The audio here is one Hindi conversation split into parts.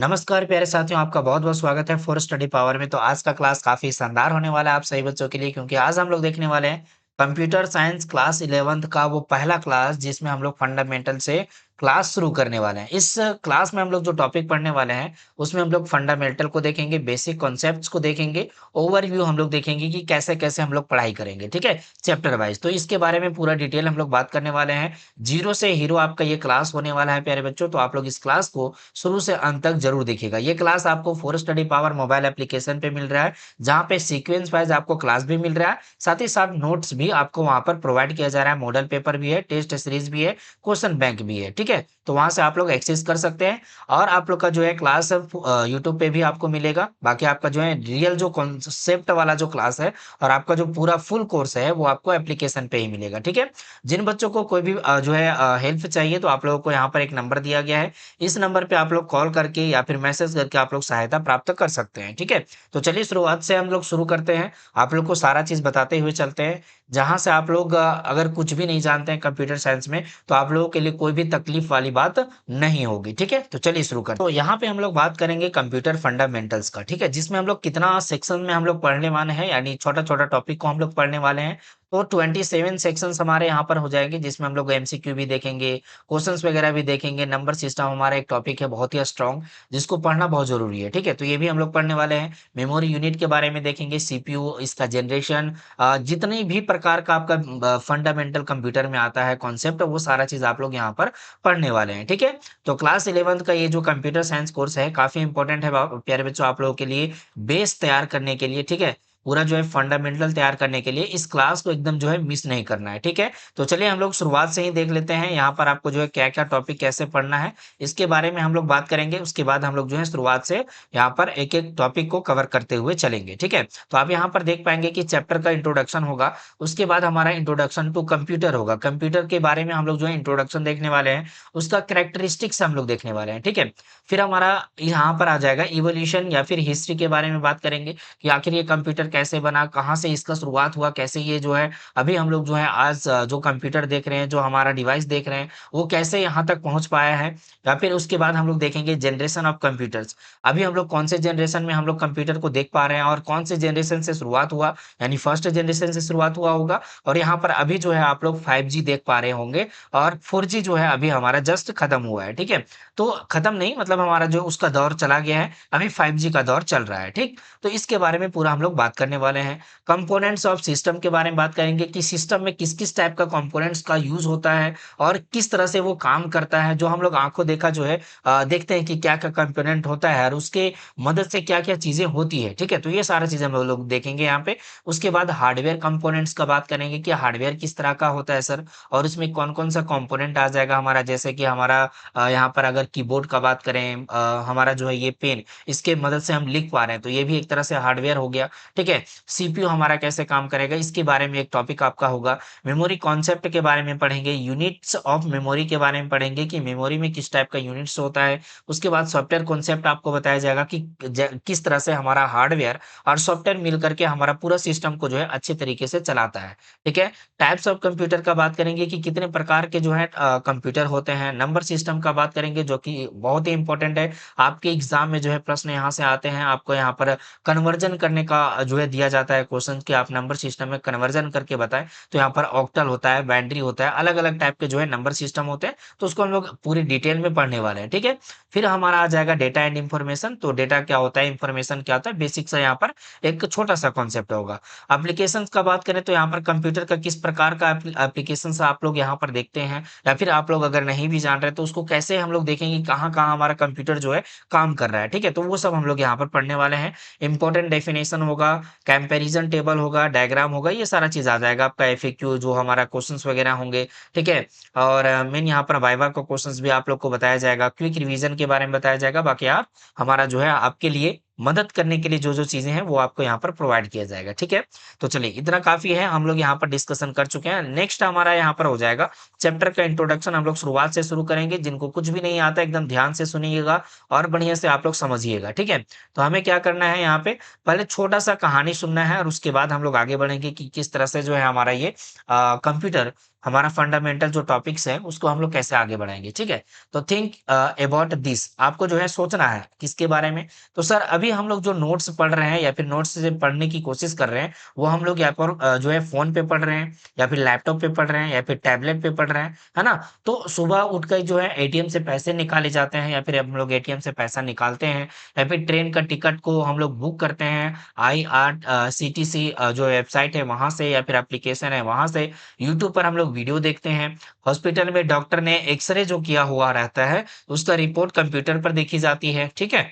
नमस्कार प्यारे साथियों, आपका बहुत-बहुत स्वागत है फॉर स्टडी पावर में। तो आज का क्लास काफ़ी शानदार होने वाला है आप सभी बच्चों के लिए क्योंकि आज हम लोग देखने वाले हैं कंप्यूटर साइंस क्लास 11th का वो पहला क्लास जिसमें हम लोग फंडामेंटल से क्लास शुरू करने वाले हैं। इस क्लास में हम लोग जो टॉपिक पढ़ने वाले हैं, उसमें हम लोग फंडामेंटल को देखेंगे, बेसिक कॉन्सेप्ट्स को देखेंगे, ओवरव्यू हम लोग देखेंगे कि कैसे-कैसे हम लोग पढ़ाई करेंगे, ठीक है? Chapter wise. तो इसके बारे में पूरा डिटेल हम लोग बात करने वाले हैं। ज़ीरो से हीरो आपका ये क्लास होने वाला है प्यारे बच्चों, तो आप लोग इस क्लास को शुरू से अंत तक ज़रूर देखिएगा। ये क्लास आपको for study power mobile application पे मिल रहा है, जहाँ पे सीक्वेंस वाइज़ आपको क्लास भी मिल रहा है, साथ ही साथ नोट्स भी आपको वहाँ पर प्रोवाइड किया जा रहा है, मॉडल पेपर भी है, टेस्ट सीरीज़ भी है, क्वेश्चन बैंक भी है, ठीक है? तो वहाँ से आप लोग एक्सेस कर सकते हैं और आप लोग का जो है क्लास यूट्यूब पे भी आपको मिलेगा। बाकी आपका जो है रियल जो कॉन्सेप्ट वाला जो क्लास है और आपका जो पूरा फुल कोर्स है, वो आपको एप्लीकेशन पे ही मिलेगा, ठीक है? जिन बच्चों को कोई भी जो है हेल्प चाहिए तो आप लोगों को यहाँ पर एक नंबर दिया गया है। इस नंबर पे आप लोग कॉल करके या फिर मैसेज करके आप लोग सहायता प्राप्त कर सकते हैं, ठीक है? तो चलिए शुरुआत से हम लोग शुरू करते हैं। आप लोग को सारा चीज़ बताते हुए चलते हैं। जहाँ से आप लोग अगर कुछ भी नहीं जानते हैं कंप्यूटर साइंस में, तो आप लोगों के लिए कोई भी तकलीफ वाली बात नहीं होगी, ठीक है? तो चलिए शुरू करते हैं। तो यहाँ पे हम लोग बात करेंगे कंप्यूटर फंडामेंटल्स का, ठीक है? जिसमें हम लोग कितना सेक्शन में हम लोग पढ़ने वाले हैं, यानी छोटा-छोटा टॉपिक को हम लोग पढ़ने वाले हैं। तो 27 सेक्शंस हमारे यहाँ पर हो जाएँगे, जिसमें हम लोग एमसीक्यू भी देखेंगे, क्वेश्चंस वगैरह भी देखेंगे, नंबर सिस्टम हमारा एक टॉपिक है बहुत ही स्ट्रॉन्ग, जिसको पढ़ना बहुत ज़रूरी है, ठीक है? तो ये भी हम लोग पढ़ने वाले हैं। मेमोरी यूनिट के बारे में देखेंगे, सीपीयू, इसका जनरेशन जितने भी प्रकार का आपका फंडामेंटल कंप्यूटर में आता है कॉन्सेप्ट, वो सारा चीज़ आप लोग यहाँ पर पढ़ने वाले हैं, ठीक है? तो क्लास 11th का ये जो कंप्यूटर साइंस कोर्स है, काफ़ी इंपॉर्टेंट है प्यारे बच्चों आप लोगों के लिए, बेस तैयार करने के लिए, ठीक है? पूरा जो है फंडामेंटल तैयार करने के लिए इस क्लास को एकदम जो है मिस नहीं करना है, ठीक है? तो चलिए हम लोग शुरुआत से ही देख लेते हैं, यहाँ पर आपको जो है क्या-क्या टॉपिक कैसे पढ़ना है, इसके बारे में हम लोग बात करेंगे। उसके बाद हम लोग जो है शुरुआत से यहाँ पर एक-एक टॉपिक को कवर करते हुए चलेंगे, ठीक है? तो आप यहाँ पर देख पाएँगे कि चैप्टर का इंट्रोडक्शन होगा, उसके बाद हमारा इंट्रोडक्शन टू कंप्यूटर होगा। कंप्यूटर के बारे में हम लोग जो है इंट्रोडक्शन देखने वाले हैं, उसका कैरेक्टरिस्टिक्स हम लोग देखने वाले हैं, ठीक है? फिर हमारा यहाँ पर आ जाएगा इवोल्यूशन या फिर हिस्ट्री के बारे में बात करेंगे कि आखिर ये कंप्यूटर कैसे बना, कहाँ से इसका शुरुआत हुआ, कैसे ये जो है अभी हम लोग जो है आज जो कंप्यूटर देख रहे हैं, जो हमारा डिवाइस देख रहे हैं, वो कैसे यहाँ तक पहुँच पाया है। या फिर उसके बाद हम लोग देखेंगे जनरेशन ऑफ कंप्यूटर्स। अभी हम लोग कौन से जनरेशन में हम लोग कंप्यूटर को देख पा रहे हैं और कौन से जनरेशन से शुरुआत हुआ, यानी फर्स्ट जनरेशन से शुरुआत हुआ होगा और यहाँ पर अभी जो है आप लोग 5G देख पा रहे होंगे और 4G जो है अभी हमारा जस्ट खत्म हुआ है, ठीक है? तो खत्म नहीं मतलब हमारा जो उसका दौर चला गया है, अभी 5G का दौर चल रहा है, ठीक? तो इसके बारे में पूरा हम लोग बात करने वाले हैं। कंपोनेंट्स ऑफ सिस्टम के बारे में बात करेंगे कि सिस्टम में किस-किस टाइप का कंपोनेंट्स का यूज़ होता है और किस तरह से वो काम करता है, जो हम लोग आँखों देखा जो है देखते हैं कि क्या-क्या कंपोनेंट होता है और उसके मदद से क्या-क्या चीज़ें होती है, ठीक है? तो ये सारा चीज़ें हम लोग देखेंगे यहाँ पे। उसके बाद हार्डवेयर कंपोनेंट्स का बात करेंगे कि हार्डवेयर किस तरह का होता है सर और उसमें कौन-कौन सा कंपोनेंट आ जाएगा हमारा, जैसे कि हमारा यहाँ पर अगर कीबोर्ड का बात करें हमारा जो है ये पेन, इसके मदद से हम लिख पा रहे हैं, तो ये भी एक तरह से हार्डवेयर हो गया, ठीक है? सीपीयू हमारा कैसे काम करेगा, इसके बारे में एक टॉपिक आपका होगा। मेमोरी कॉन्सेप्ट के बारे में पढ़ेंगे, यूनिट्स ऑफ मेमोरी के बारे में पढ़ेंगे कि मेमोरी में किस टाइप का यूनिट्स होता है। उसके बाद सॉफ्टवेयर कॉन्सेप्ट आपको बताया जाएगा कि किस तरह से हमारा हार्डवेयर और सॉफ्टवेयर मिल करके हमारा पूरा सिस्टम को जो है अच्छे तरीके से चलाता है, ठीक है? टाइप्स ऑफ कंप्यूटर का बात करेंगे कि कितने प्रकार के जो है कंप्यूटर होते हैं। नंबर सिस्टम का बात करेंगे जो कि बहुत ही इंपॉर्टेंट है। आपके एग्ज़ाम में जो है प्रश्न यहाँ से आते हैं, आपको यहाँ पर कन्वर्जन करने का जो है दिया जाता है क्वेश्चन कि आप नंबर सिस्टम में कन्वर्जन करके बताएँ। तो यहाँ पर ऑक्टल होता है, बाइनरी होता है, अलग-अलग टाइप के जो है नंबर सिस्टम होते हैं, तो उसको हम लोग पूरी डिटेल में पढ़ने वाले हैं, ठीक है? फिर हमारा आ जाएगा डेटा एंड इन्फॉर्मेशन, तो डेटा क्या होता है, इन्फॉर्मेशन क्या होता है, बेसिक सा यहाँ पर एक छोटा-सा कॉन्सेप्ट होगा। एप्लीकेशंस का बात करें तो यहाँ पर कंप्यूटर का किस प्रकार का एप्लीकेशंस आप लोग यहाँ पर देखते हैं या फिर आप लोग अगर नहीं भी जान रहे तो उसको कैसे हम लोग देखेंगे कहाँ-कहाँ हमारा कंप्यूटर जो है काम कर रहा है, ठीक है? तो वो सब हम लोग यहाँ पर पढ़ने वाले हैं। इम्पोर्टेंट डेफिनेशन होगा, कंपैरिज़न टेबल होगा, डायग्राम होगा, ये सारा चीज़ आ जाएगा। आपका एफएक्यू जो हमारा क्वेश्चंस वगैरह होंगे, ठीक है? और मेन यहाँ पर वाइवा का क्वेश्चंस भी आप लोग को बताया जाएगा, क्विक रिवीजन के बारे में बताया जाएगा। बाकी आप हमारा जो है आपके लिए मदद करने के लिए जो-जो चीज़ें हैं वो आपको यहाँ पर प्रोवाइड किया जाएगा, ठीक है? तो चलिए इतना काफ़ी है, हम लोग यहाँ पर डिस्कशन कर चुके हैं। नेक्स्ट हमारा यहाँ पर हो जाएगा चैप्टर का इंट्रोडक्शन, हम लोग शुरुआत से शुरू करेंगे। जिनको कुछ भी नहीं आता एकदम ध्यान से सुनिएगा और बढ़िया से आप लोग समझिएगा, ठीक है? तो हमें क्या करना है यहाँ पे, पहले छोटा-सा कहानी सुनना है और उसके बाद हम लोग आगे बढ़ेंगे कि किस तरह से जो है हमारा ये कंप्यूटर हमारा फंडामेंटल जो टॉपिक्स है उसको हम लोग कैसे आगे बढ़ाएँगे, ठीक है? तो थिंक अबाउट दिस आपको जो है सोचना है, किसके बारे में? तो सर अभी हम लोग जो नोट्स पढ़ रहे हैं या फिर नोट्स से पढ़ने की कोशिश कर रहे हैं, वो हम लोग या पर जो है फ़ोन पे पढ़ रहे हैं या फिर लैपटॉप पे पढ़ रहे हैं या फिर टैबलेट पे पढ़ रहे हैं, है ना? तो सुबह उठकर जो है एटीएम से पैसे निकाले जाते हैं या फिर हम लोग एटीएम से पैसा निकालते हैं या फिर ट्रेन का टिकट को हम लोग बुक करते हैं सीटीसी जो वेबसाइट है वहाँ से या फिर एप्लीकेशन है वहाँ से, यूट्यूब पर हम लोग वीडियो देखते हैं। हॉस्पिटल में डॉक्टर ने एक्स-रे जो किया हुआ रहता है, उसका रिपोर्ट कंप्यूटर पर देखी जाती है, ठीक है?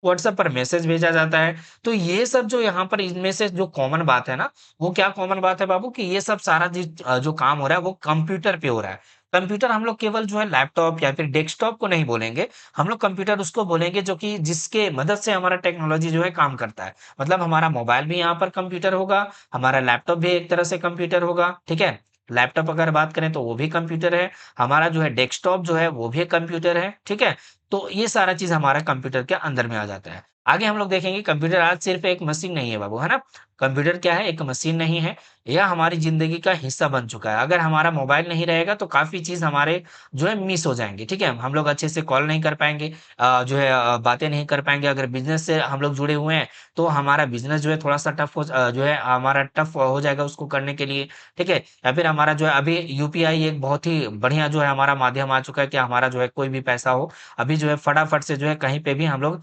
व्हाट्सएप पर मैसेज भेजा जाता है। तो ये सब जो यहाँ पर इनमें से जो कॉमन बात है ना, वो क्या कॉमन बात है बाबू कि ये सब सारा जो काम हो रहा है वो कंप्यूटर पे हो रहा है। कंप्यूटर हम लोग केवल जो है लैपटॉप या फिर डेस्कटॉप को नहीं बोलेंगे, हम लोग कंप्यूटर उसको बोलेंगे जो कि जिसके मदद से हमारा टेक्नोलॉजी जो है काम करता है। मतलब हमारा मोबाइल भी यहाँ पर कंप्यूटर होगा, हमारा लैपटॉप भी एक तरह से कंप्यूटर होगा, ठीक है? लैपटॉप अगर बात करें तो वो भी कंप्यूटर है, हमारा जो है डेस्कटॉप जो है वो भी कंप्यूटर है, ठीक है? तो ये सारा चीज़ हमारा कंप्यूटर के अंदर में आ जाता है। आगे हम लोग देखेंगे कंप्यूटर आज सिर्फ़ एक मशीन नहीं है बाबू, है ना? कंप्यूटर क्या है? एक मशीन नहीं है, यह हमारी ज़िंदगी का हिस्सा बन चुका है। अगर हमारा मोबाइल नहीं रहेगा तो काफ़ी चीज़ हमारे जो है मिस हो जाएँगे, ठीक है? हम लोग अच्छे से कॉल नहीं कर पाएँगे बातें नहीं कर पाएँगे। अगर बिज़नेस से हम लोग जुड़े हुए हैं, तो हमारा बिज़नेस जो है थोड़ा-सा जो है हमारा टफ़ हो जाएगा उसको करने के लिए, ठीक है? या फिर हमारा जो है अभी यूपीआई एक बहुत ही बढ़िया जो है हमारा माध्यम आ चुका है कि हमारा जो है कोई भी पैसा हो, अभी जो है फटाफट से जो है कहीं पे भी हम लोग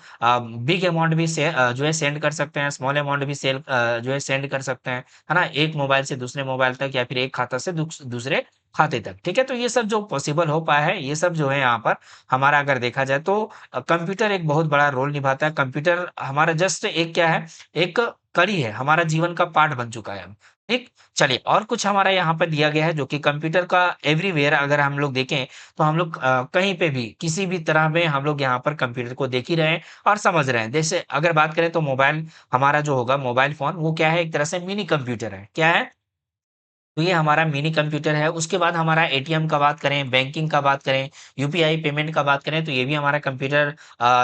बिग अमाउंट भी जो है सेंड कर सकते हैं, स्मॉल अमाउंट भी जो है सेंड कर सकते हैं, है ना? एक मोबाइल से दूसरे मोबाइल तक या फिर एक खाता से दूसरे खाते तक, ठीक है? तो ये सब जो पॉसिबल हो पाया है, ये सब जो है यहाँ पर हमारा अगर देखा जाए तो कंप्यूटर एक बहुत बड़ा रोल निभाता है। कंप्यूटर हमारा जस्ट एक क्या है, एक कड़ी है, हमारा जीवन का पार्ट बन चुका है अब, ठीक? चलिए और कुछ हमारा यहाँ पर दिया गया है जो कि कंप्यूटर का एवरीवेयर अगर हम लोग देखें तो हम लोग कहीं पे भी, किसी भी तरह में हम लोग यहाँ पर कंप्यूटर को देख ही रहे हैं और समझ रहे हैं। जैसे अगर बात करें तो मोबाइल हमारा जो होगा मोबाइल फ़ोन वो क्या है एक तरह से मिनी कंप्यूटर है। क्या है? तो ये हमारा मिनी कंप्यूटर है। उसके बाद हमारा एटीएम का बात करें, बैंकिंग का बात करें, यूपीआई पेमेंट का बात करें तो ये भी हमारा कंप्यूटर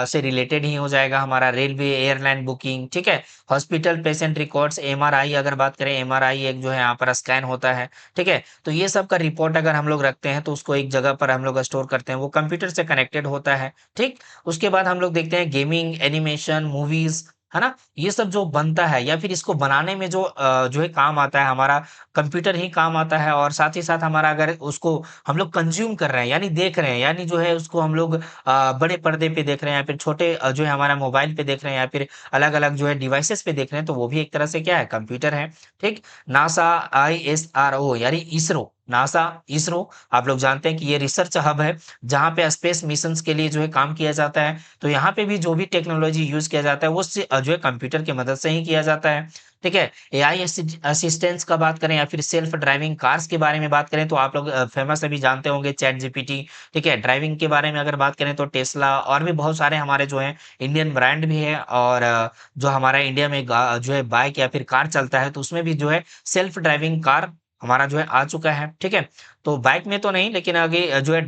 से रिलेटेड ही हो जाएगा। हमारा रेलवे, एयरलाइन बुकिंग, ठीक है? हॉस्पिटल पेशेंट रिकॉर्ड्स, एमआरआई अगर बात करें, एमआरआई एक जो है यहाँ पर स्कैन होता है, ठीक है? तो ये सब का रिपोर्ट अगर हम लोग रखते हैं तो उसको एक जगह पर हम लोग स्टोर करते हैं, वो कंप्यूटर से कनेक्टेड होता है, ठीक? उसके बाद हम लोग देखते हैं गेमिंग, एनिमेशन, मूवीज़, है ना? ये सब जो बनता है या फिर इसको बनाने में जो है काम आता है हमारा कंप्यूटर ही काम आता है और साथ ही साथ हमारा अगर उसको हम लोग कंज़्यूम कर रहे हैं यानी देख रहे हैं यानी जो है उसको हम लोग बड़े पर्दे पे देख रहे हैं या फिर छोटे जो है हमारा मोबाइल पे देख रहे हैं या फिर अलग-अलग जो है डिवाइसेज़ पे देख रहे हैं तो वो भी एक तरह से क्या है कंप्यूटर है, ठीक? नासा आईएसआरओ यानी इसरो आप लोग जानते हैं कि ये रिसर्च हब है, जहाँ पे स्पेस मिशंस के लिए जो है काम किया जाता है। तो यहाँ पे भी जो भी टेक्नोलॉज़ी यूज़ किया जाता है वो जो है कंप्यूटर की मदद से ही किया जाता है, ठीक है? एआई असिस्टेंस का बात करें या फिर सेल्फ ड्राइविंग कार्स के बारे में बात करें तो आप लोग फेमस अभी जानते होंगे चैट जीपीटी, ठीक है? ड्राइविंग के बारे में अगर बात करें तो टेस्ला और भी बहुत सारे हमारे जो हैं इंडियन ब्रांड भी है और जो हमारा इंडिया में जो है बाइक या फिर कार चलता है तो उसमें भी जो है सेल्फ ड्राइविंग कार हमारा जो है आ चुका है, ठीक है? तो बाइक में तो नहीं लेकिन आगे जो है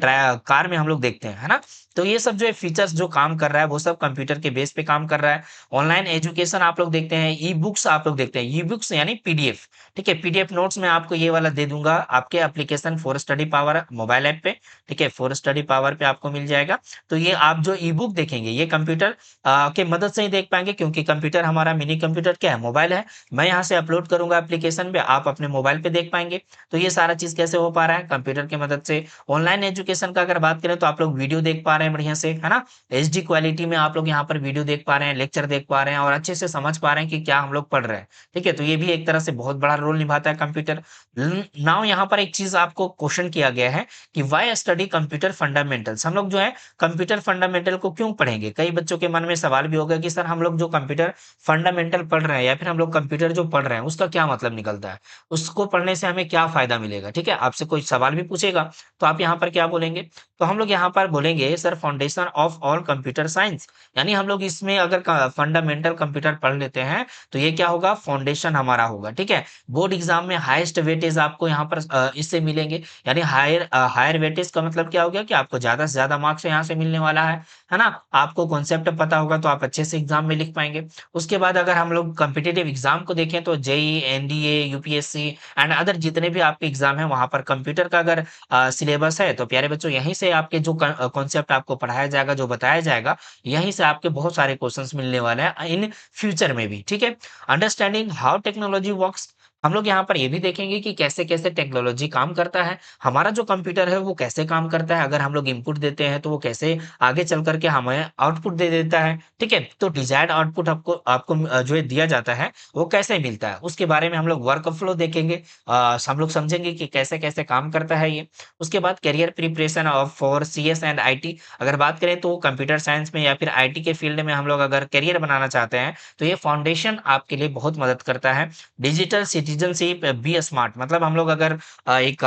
कार में हम लोग देखते हैं, है ना? तो ये सब जो है फीचर्स जो काम कर रहा है वो सब कंप्यूटर के बेस पे काम कर रहा है। ऑनलाइन एजुकेशन आप लोग देखते हैं, ई-बुक्स आप लोग देखते हैं, ई-बुक्स यानी पीडीएफ, ठीक है? पीडीएफ नोट्स मैं आपको ये वाला दे दूँगा आपके application for study power mobile app पे, ठीक है? फॉर स्टडी पावर पे आपको मिल जाएगा। तो ये आप जो ई-बुक देखेंगे ये कंप्यूटर के मदद से ही देख पाएँगे क्योंकि कंप्यूटर हमारा मिनी कंप्यूटर क्या है? मोबाइल है। मैं यहाँ से अपलोड करूँगा एप्लीकेशन पे, आप अपने मोबाइल पे देख पाएँगे। तो ये सारा चीज़ कैसे हो पा रहा है? कंप्यूटर की मदद से। ऑनलाइन एजुकेशन का अगर बात करें तो आप लोग वीडियो देख पा रहे हैं बढ़िया से, है ना? एचडी क्वालिटी में आप लोग यहाँ पर वीडियो देख पा रहे हैं, लेक्चर देख पा रहे हैं और अच्छे से समझ पा रहे हैं कि क्या हम लोग पढ़ रहे हैं। ठीक है? तो ये भी एक तरह से बहुत बड़ा रोल निभाता है कंप्यूटर। नाउ यहाँ पर एक चीज़ आपको क्वेश्चन किया गया है कि व्हाई स्टडी कंप्यूटर फंडामेंटल्स? हम लोग जो है कंप्यूटर फंडामेंटल को क्यों पढ़ेंगे? कई बच्चों के मन में सवाल भी होगा कि सर हम लोग जो कंप्यूटर फंडामेंटल पढ़ रहे हैं या फिर हम लोग कंप्यूटर जो पढ़ रहे हैं उसका क्या मतलब निकलता है? उसको पढ़ने से हमें क्या फ़ायदा मिलेगा? ठीक है? आपसे कोई सवाल भी पूछेगा, तो आप यहाँ पर क्या बोलेंगे? तो हम लोग यहाँ पर बोलेंगे sir foundation of all computer science यानी हम लोग इसमें अगर फंडामेंटल कंप्यूटर पढ़ लेते हैं, तो ये क्या होगा? फाउंडेशन हमारा होगा, ठीक है? बोर्ड एग्ज़ाम में हाईएस्ट वेटेज आपको यहाँ पर इससे मिलेंगे, यानी हायर वेटेज का मतलब क्या हो गया कि आपको ज़्यादा से ज़्यादा मार्क्स यहाँ से मिलने वाला है है ना? आपको कॉन्सेप्ट पता होगा तो आप अच्छे से एग्ज़ाम में लिख पाएँगे। उसके बाद अगर हम लोग कॉम्पिटिटिव एग्ज़ाम को देखें तो JEE, NDA, UPSC and other जितने भी आपके एग्ज़ाम हैं वहाँ पर कंप्यूटर का अगर सिलेबस है तो प्यारे बच्चों यहीं से आपके जो कॉन्सेप्ट आपको पढ़ाया जाएगा, जो बताया जाएगा, यहीं से आपके बहुत सारे क्वेश्चंस मिलने वाले हैं इन फ्यूचर में भी, ठीक है? अंडरस्टैंडिंग हाउ टेक्नोलॉजी वर्क्स, हम लोग यहाँ पर ये भी देखेंगे कि कैसे-कैसे टेक्नोलॉजी काम करता है। हमारा जो कंप्यूटर है वो कैसे काम करता है, अगर हम लोग इनपुट देते हैं तो वो कैसे आगे चल कर के हमें आउटपुट दे देता है, ठीक है? तो डिज़ायर्ड आउटपुट आपको आपको जो है दिया जाता है, वो कैसे मिलता है, उसके बारे में हम लोग वर्क फ्लो देखेंगे। हम लोग समझेंगे कि कैसे-कैसे काम करता है ये। उसके बाद career preparation of for CS and IT, अगर बात करें तो कंप्यूटर साइंस में या फिर आईटी के फील्ड में हम लोग अगर करियर बनाना चाहते हैं, तो ये फाउंडेशन आपके लिए बहुत मदद करता है। डिजिटल सिटीज़नशिप बी स्मार्ट, मतलब हम लोग अगर एक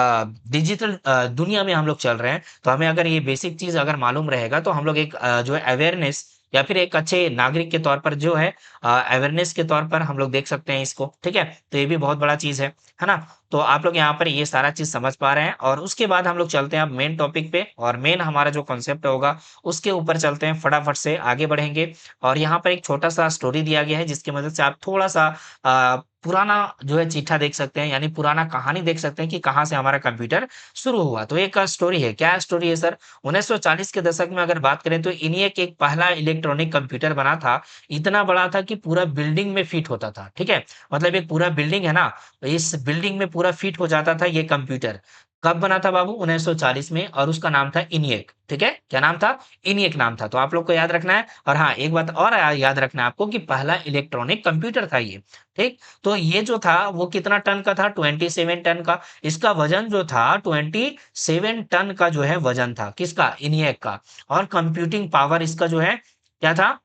डिजिटल दुनिया में हम लोग चल रहे हैं, तो हमें अगर ये बेसिक चीज़ अगर मालूम रहेगा तो हम लोग एक जो है अवेयरनेस या फिर एक अच्छे नागरिक के तौर पर जो है अवेयरनेस के तौर पर हम लोग देख सकते हैं इसको, ठीक है? तो ये भी बहुत बड़ा चीज़ है ना? तो आप लोग यहाँ पर ये सारा चीज़ समझ पा रहे हैं और उसके बाद हम लोग चलते हैं अब मेन टॉपिक पे और मेन हमारा जो कॉन्सेप्ट होगा, उसके ऊपर चलते हैं, फटाफट से आगे बढ़ेंगे और यहाँ पर एक छोटा-सा स्टोरी दिया गया है जिसकी मदद से आप थोड़ा-सा पुराना जो है चिट्ठा देख सकते हैं, यानी पुराना कहानी देख सकते हैं कि कहाँ से हमारा कंप्यूटर शुरू हुआ। तो एक स्टोरी है, क्या स्टोरी है सर? 1940 के दशक में अगर बात करें तो ENIAC एक पहला इलेक्ट्रॉनिक कंप्यूटर बना था, इतना बड़ा था कि पूरा बिल्डिंग में फिट होता था, ठीक है? मतलब एक पूरा बिल्डिंग है ना, इस बिल्डिंग में पूरा फिट हो जाता था ये कंप्यूटर। कब बना था बाबू? 1940 में और उसका नाम था ENIAC, ठीक है? क्या नाम था? ENIAC नाम था। तो आप लोग को याद रखना है और हाँ, एक बात और याद रखना है आपको कि पहला इलेक्ट्रॉनिक कंप्यूटर था ये, ठीक? तो ये जो था वो कितना टन का था? 27 टन का। इसका वज़न जो था 27 टन का जो है वज़न था। किसका? ENIAC का। और कंप्यूटिंग पावर इसका जो है क्या था?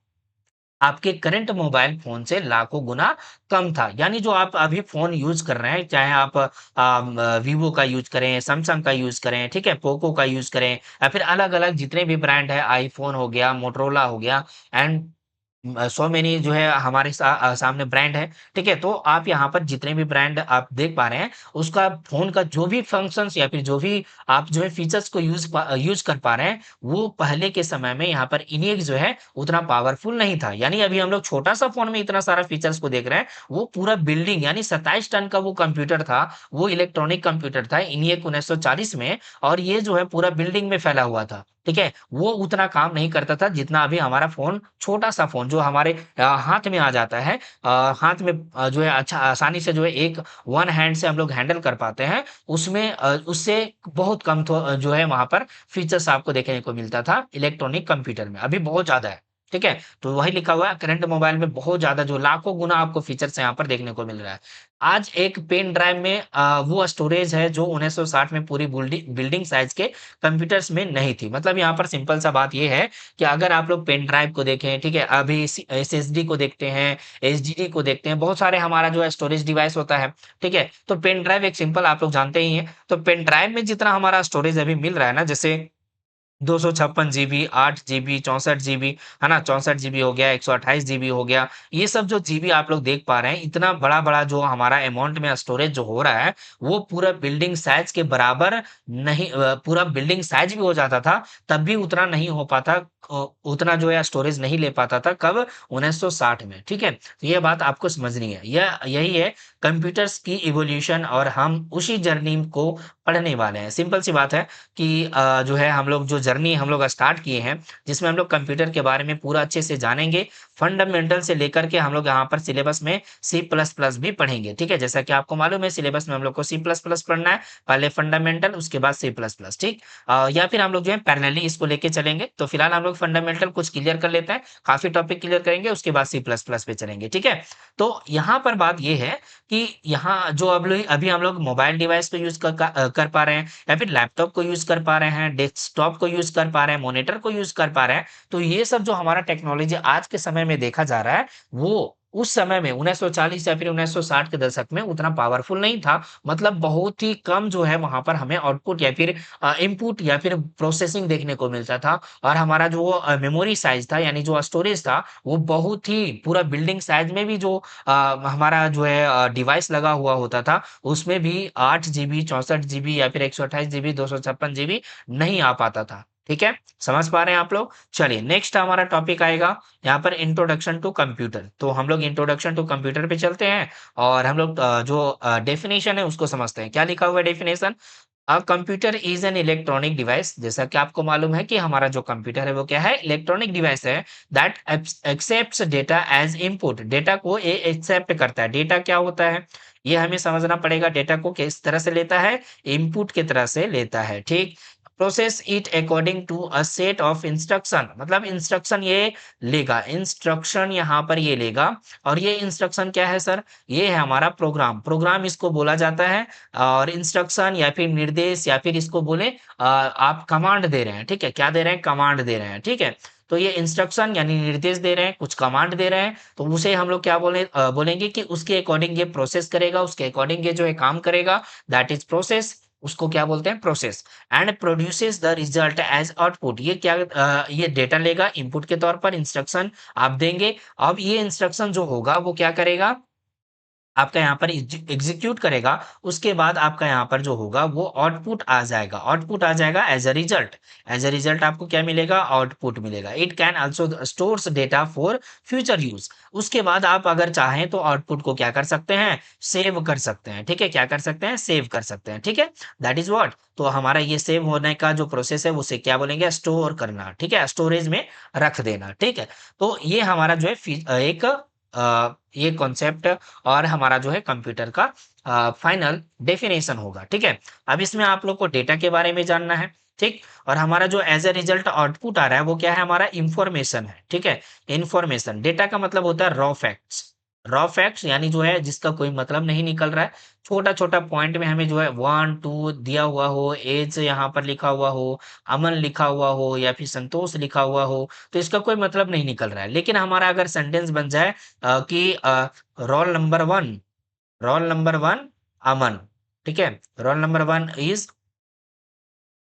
आपके करंट मोबाइल फ़ोन से लाखों गुना कम था। यानी जो आप अभी फ़ोन यूज़ कर रहे हैं, चाहे आप वीवो का यूज़ करें, सैमसंग का यूज़ करें, ठीक है? पोको का यूज़ करें या फिर अलग-अलग जितने भी ब्रांड हैं, आईफ़ोन हो गया, मोटोरोला हो गया एंड सो मेनी जो है हमारे सामने ब्रांड है, ठीक है? तो आप यहाँ पर जितने भी ब्रांड आप देख पा रहे हैं, उसका फ़ोन का जो भी फंक्शंस या फिर जो भी आप जो है फीचर्स को यूज़ कर पा रहे हैं, वो पहले के समय में यहाँ पर इन्हीं जो है उतना पावरफुल नहीं था। यानी अभी हम लोग छोटा-सा फ़ोन में इतना सारा फीचर्स को देख रहे हैं, वो पूरा बिल्डिंग यानी 27 टन का वो कंप्यूटर था, वो इलेक्ट्रॉनिक कंप्यूटर था, ENIAC 1940 में और ये जो है पूरा बिल्डिंग में फैला हुआ था, ठीक है? वो उतना काम नहीं करता था जितना अभी हमारा फ़ोन, छोटा-सा फ़ोन जो हमारे हाथ में आ जाता है, हाथ में जो है अच्छा आसानी से जो है एक वन हैंड से हम लोग हैंडल कर पाते हैं, उसमें उससे बहुत कम जो है वहाँ पर फीचर्स आपको देखने को मिलता था इलेक्ट्रॉनिक कंप्यूटर में, अभी बहुत ज़्यादा है, ठीक है? तो वही लिखा हुआ है करंट मोबाइल में बहुत ज़्यादा जो लाखों गुना आपको फीचर्स यहाँ पर देखने को मिल रहा है। आज एक पेन ड्राइव में वो स्टोरेज है जो 1960 में पूरी बिल्डिंग साइज़ के कंप्यूटर्स में नहीं थी। मतलब यहाँ पर सिंपल सा बात ये है कि अगर आप लोग पेन ड्राइव को देखें, ठीक है? अभी एसएसडी को देखते हैं, एचडीडी को देखते हैं, बहुत सारे हमारा जो है स्टोरेज डिवाइस होता है, ठीक है? तो पेन ड्राइव एक सिंपल आप लोग जानते ही हैं। तो पेन ड्राइव में जितना हमारा स्टोरेज अभी मिल रहा है ना, जैसे 256 जीबी, 8 जीबी, 64 जीबी, है ना? 64 जीबी हो गया, 128 जीबी हो गया। ये सब जो जीबी आप लोग देख पा रहे हैं, इतना बड़ा-बड़ा जो हमारा अमाउंट में स्टोरेज जो हो रहा है, वो पूरा बिल्डिंग साइज़ के बराबर नहीं, पूरा बिल्डिंग साइज़ भी हो जाता था, तब भी उतना नहीं हो पाता, उतना जो है स्टोरेज नहीं ले पाता था, कब? 1960 में, ठीक है? तो ये बात आपको समझनी है। यही है कंप्यूटर्स की इवोल्यूशन और हम उसी जर्नी को पढ़ने वाले हैं। सिंपल सी बात है कि जो है हम लोग जो जर्नी हम लोग स्टार्ट किए हैं, जिसमें हम लोग कंप्यूटर के बारे में पूरा अच्छे से जानेंगे, फंडामेंटल से लेकर के हम लोग यहाँ पर सिलेबस में सी प्लस प्लस भी पढ़ेंगे, ठीक है? जैसा कि आपको मालूम है सिलेबस में हम लोग को सी प्लस प्लस पढ़ना है, पहले फंडामेंटल उसके बाद सी प्लस प्लस, ठीक? या फिर हम लोग जो है पैरेलली इसको लेके चलेंगे, तो फिलहाल हम लोग फंडामेंटल कुछ क्लियर कर लेते हैं, काफ़ी टॉपिक क्लियर करेंगे, उसके बाद सी प्लस प्लस पे चलेंगे, ठीक है? तो यहाँ पर बात ये है कि यहाँ जो अभी हम लोग मोबाइल डिवाइस को यूज़ कर पा रहे हैं या फिर लैपटॉप को यूज़ कर पा रहे हैं, डेस्कटॉप को यूज़ कर पा रहे हैं, मॉनिटर को यूज़ कर पा रहे हैं। तो ये सब जो हमारा टेक्नोलॉज़ी आज के समय में देखा जा रहा है, वो उस समय में 1940 या फिर 1960 के दशक में उतना पावरफुल नहीं था। मतलब बहुत ही कम जो है वहाँ पर हमें आउटपुट या फिर इनपुट या फिर प्रोसेसिंग देखने को मिलता था और हमारा जो मेमोरी साइज़ था यानी जो स्टोरेज था, वो बहुत ही पूरा बिल्डिंग साइज़ में भी जो हमारा जो है डिवाइस लगा हुआ होता था, उसमें भी 8 जीबी, 64 जीबी या फिर 128 जीबी, 256 जीबी नहीं आ पाता था। ठीक है, समझ पा रहे हैं आप लोग? चलिए नेक्स्ट हमारा टॉपिक आएगा यहाँ पर इंट्रोडक्शन टू कंप्यूटर। तो हम लोग इंट्रोडक्शन टू कंप्यूटर पे चलते हैं और हम लोग जो डेफिनेशन है उसको समझते हैं। क्या लिखा हुआ है definition? A computer is an electronic device. जैसा कि आपको मालूम है कि हमारा जो कंप्यूटर है वो क्या है? इलेक्ट्रॉनिक डिवाइस है that accepts data as input. Data को ये एक्सेप्ट करता है। डेटा क्या होता है? ये हमें समझना पड़ेगा। डेटा को किस तरह से लेता है? इनपुट की तरह से लेता है। ठीक, process it according to a set of instruction. मतलब इंस्ट्रक्शन ये लेगा, इंस्ट्रक्शन यहाँ पर ये लेगा। और ये इंस्ट्रक्शन क्या है सर? ये है हमारा प्रोग्राम। प्रोग्राम इसको बोला जाता है। और इंस्ट्रक्शन या फिर निर्देश या फिर इसको बोले आप कमांड दे रहे हैं। ठीक है, क्या दे रहे हैं? कमांड दे रहे हैं। ठीक है, तो ये इंस्ट्रक्शन यानी निर्देश दे रहे हैं, कुछ कमांड दे रहे हैं, तो उसे हम लोग क्या बोलेंगे कि उसके अकॉर्डिंग ये प्रोसेस करेगा, उसके अकॉर्डिंग ये जो है काम करेगा, दैट इज प्रोसेस। उसको क्या बोलते हैं? Process. And produces the result as output. ये क्या ये डेटा लेगा इनपुट के तौर पर, इंस्ट्रक्शन आप देंगे। अब ये इंस्ट्रक्शन जो होगा वो क्या करेगा? आपका यहाँ पर एग्जीक्यूट करेगा। उसके बाद आपका यहाँ पर जो होगा वो आउटपुट आ जाएगा। आउटपुट आ जाएगा as a result. As a result आपको क्या मिलेगा? आउटपुट मिलेगा। It can also stores data for future use. उसके बाद आप अगर चाहें तो आउटपुट को क्या कर सकते हैं? सेव कर सकते हैं। ठीक है, क्या कर सकते हैं? सेव कर सकते हैं। ठीक है, दैट इज व्हाट। तो हमारा ये सेव होने का जो प्रोसेस है उसे क्या बोलेंगे? स्टोर करना। ठीक है, स्टोरेज में रख देना। ठीक है, तो ये हमारा जो है एक ये कॉन्सेप्ट और हमारा जो है कंप्यूटर का फाइनल डेफिनेशन होगा। ठीक है, अब इसमें आप लोग को डेटा के बारे में जानना है। ठीक, और हमारा जो एज अ रिजल्ट आउटपुट आ रहा है वो क्या है? हमारा इंफॉर्मेशन है। ठीक है, इंफॉर्मेशन। डेटा का मतलब होता है रॉ फैक्ट्स। रॉ फैक्ट्स यानी जो है जिसका कोई मतलब नहीं निकल रहा है। छोटा छोटा पॉइंट में हमें जो है वन टू दिया हुआ हो, एज यहाँ पर लिखा हुआ हो, अमन लिखा हुआ हो या फिर संतोष लिखा हुआ हो, तो इसका कोई मतलब नहीं निकल रहा है। लेकिन हमारा अगर सेंटेंस बन जाए कि roll number one, roll number one Aman. ठीक है, roll number one is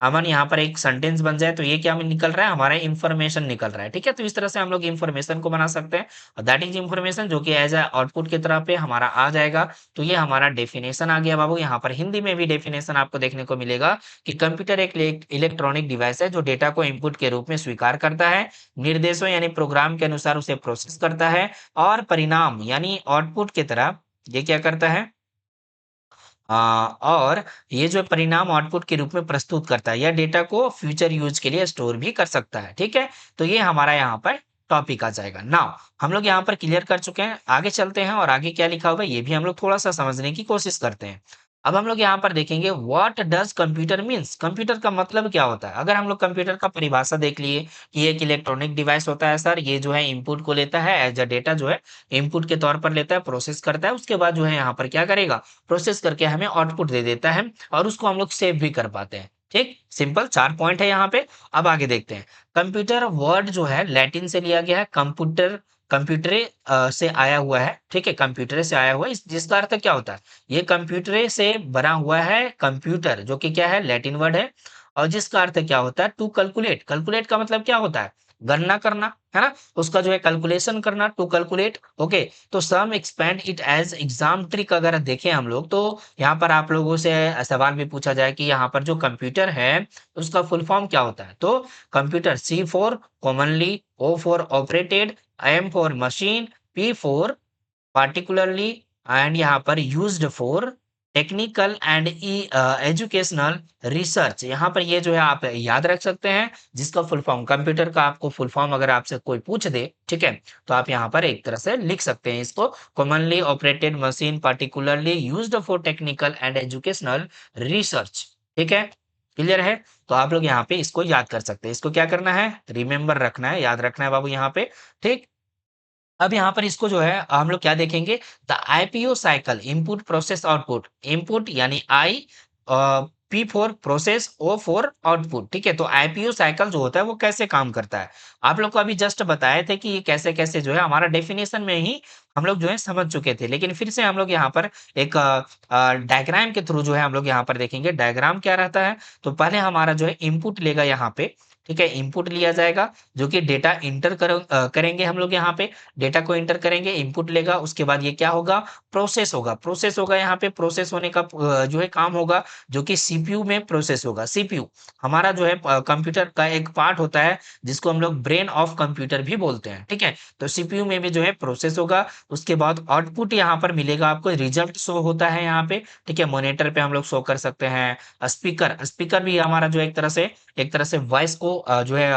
Aman, यहाँ पर एक सेंटेंस बन जाए तो ये क्या में निकल रहा है? हमारा इंफॉर्मेशन निकल रहा है। ठीक है, तो इस तरह से हम लोग इंफॉर्मेशन को बना सकते हैं और दैट इज इंफॉर्मेशन जो कि एज अ आउटपुट की तरह पे हमारा आ जाएगा। तो ये हमारा डेफिनेशन आ गया बाबू। यहाँ पर हिंदी में भी डेफिनेशन आपको देखने को मिलेगा कि कंप्यूटर एक इलेक्ट्रॉनिक डिवाइस है जो डेटा को इनपुट के रूप में स्वीकार करता है, निर्देशों यानी प्रोग्राम के अनुसार उसे प्रोसेस करता है और परिणाम यानी आउटपुट की तरह ये क्या करता है? और ये जो परिणाम आउटपुट के रूप में प्रस्तुत करता है या डेटा को फ्यूचर यूज के लिए स्टोर भी कर सकता है। ठीक है, तो ये हमारा यहाँ पर टॉपिक आ जाएगा। नाउ हम लोग यहाँ पर क्लियर कर चुके हैं, आगे चलते हैं और आगे क्या लिखा हुआ है ये भी हम लोग थोड़ा सा समझने की कोशिश करते हैं। अब हम लोग यहाँ पर देखेंगे what does computer means. Computer का मतलब क्या होता है? अगर हम लोग कंप्यूटर का परिभाषा देख लिए कि ये एक इलेक्ट्रॉनिक डिवाइस होता है सर, ये जो है इनपुट को लेता है एज अ डेटा, जो है इनपुट के तौर पर लेता है, प्रोसेस करता है, उसके बाद जो है यहाँ पर क्या करेगा? प्रोसेस करके हमें आउटपुट दे देता है और उसको हम लोग सेव भी कर पाते हैं। ठीक, सिंपल 4 पॉइंट है यहाँ पे। अब आगे देखते हैं। कंप्यूटर वर्ड जो है लैटिन से लिया गया है। कंप्यूटर कंप्यूटरे से आया हुआ है। ठीक है, कंप्यूटरे से आया हुआ है, जिसका अर्थ क्या होता है? ये कंप्यूटरे से बना हुआ है कंप्यूटर, जो कि क्या है? लैटिन वर्ड है। और जिसका अर्थ क्या होता है? To calculate. कैलकुलेट का मतलब क्या होता है? गणना करना, है ना? उसका जो है कैलकुलेशन करना, टू कैलकुलेट। ओके, तो some expand it as exam trick अगर देखें हम लोग तो यहाँ पर आप लोगों से सवाल भी पूछा जाए कि यहाँ पर जो कंप्यूटर है उसका फुल फॉर्म क्या होता है? तो computer C for commonly, O for operated, M for machine, P for particularly and यहाँ पर used for technical and educational research. यहाँ पर ये जो है आप याद रख सकते हैं, जिसका फुल फॉर्म कंप्यूटर का आपको फुल फॉर्म अगर आपसे कोई पूछ दे, ठीक है, तो आप यहाँ पर एक तरह से लिख सकते हैं इसको, commonly operated machine particularly used for technical and educational research. ठीक है, क्लियर है? तो आप लोग यहाँ पे इसको याद कर सकते हैं। इसको क्या करना है? रिमेंबर रखना है, याद रखना है बाबू यहाँ पे। ठीक, अब यहाँ पर इसको जो है हम लोग क्या देखेंगे? The IPO cycle, input process output. Input यानी I, P for process, O for output. ठीक है, तो आईपीओ साइकिल जो होता है वो कैसे काम करता है? आप लोग को अभी जस्ट बताए थे कि ये कैसे कैसे जो है हमारा डेफिनेशन में ही हम लोग जो है समझ चुके थे, लेकिन फिर से हम लोग यहाँ पर एक डायग्राम के थ्रू जो है हम लोग यहाँ पर देखेंगे डायग्राम क्या रहता है। तो पहले हमारा जो है इनपुट लेगा यहाँ पे, ठीक है? इनपुट लिया जाएगा जो कि डेटा करेंगे हम लोग यहाँ पे, डेटा को एंटर करेंगे, इनपुट लेगा, उसके बाद ये क्या होगा? प्रोसेस होगा यहाँ पे, प्रोसेस होने का जो है काम होगा, जो कि सीपीयू में प्रोसेस होगा। सीपीयू हमारा जो है कंप्यूटर का एक पार्ट होता है, जिसको हम लोग ब्रेन ऑफ कंप्यूटर भी बोलते हैं, ठीक है? तो सीपीयू में भी जो है प्रोसेस होगा, उसके बाद आउटपुट यहाँ पर मिलेगा आपको, रिजल्ट शो होता है यहाँ पे, ठीक है? मॉनिटर पे हम लोग शो कर सकते हैं। स्पीकर भी हमारा जो है एक तरह से वॉइस को जो है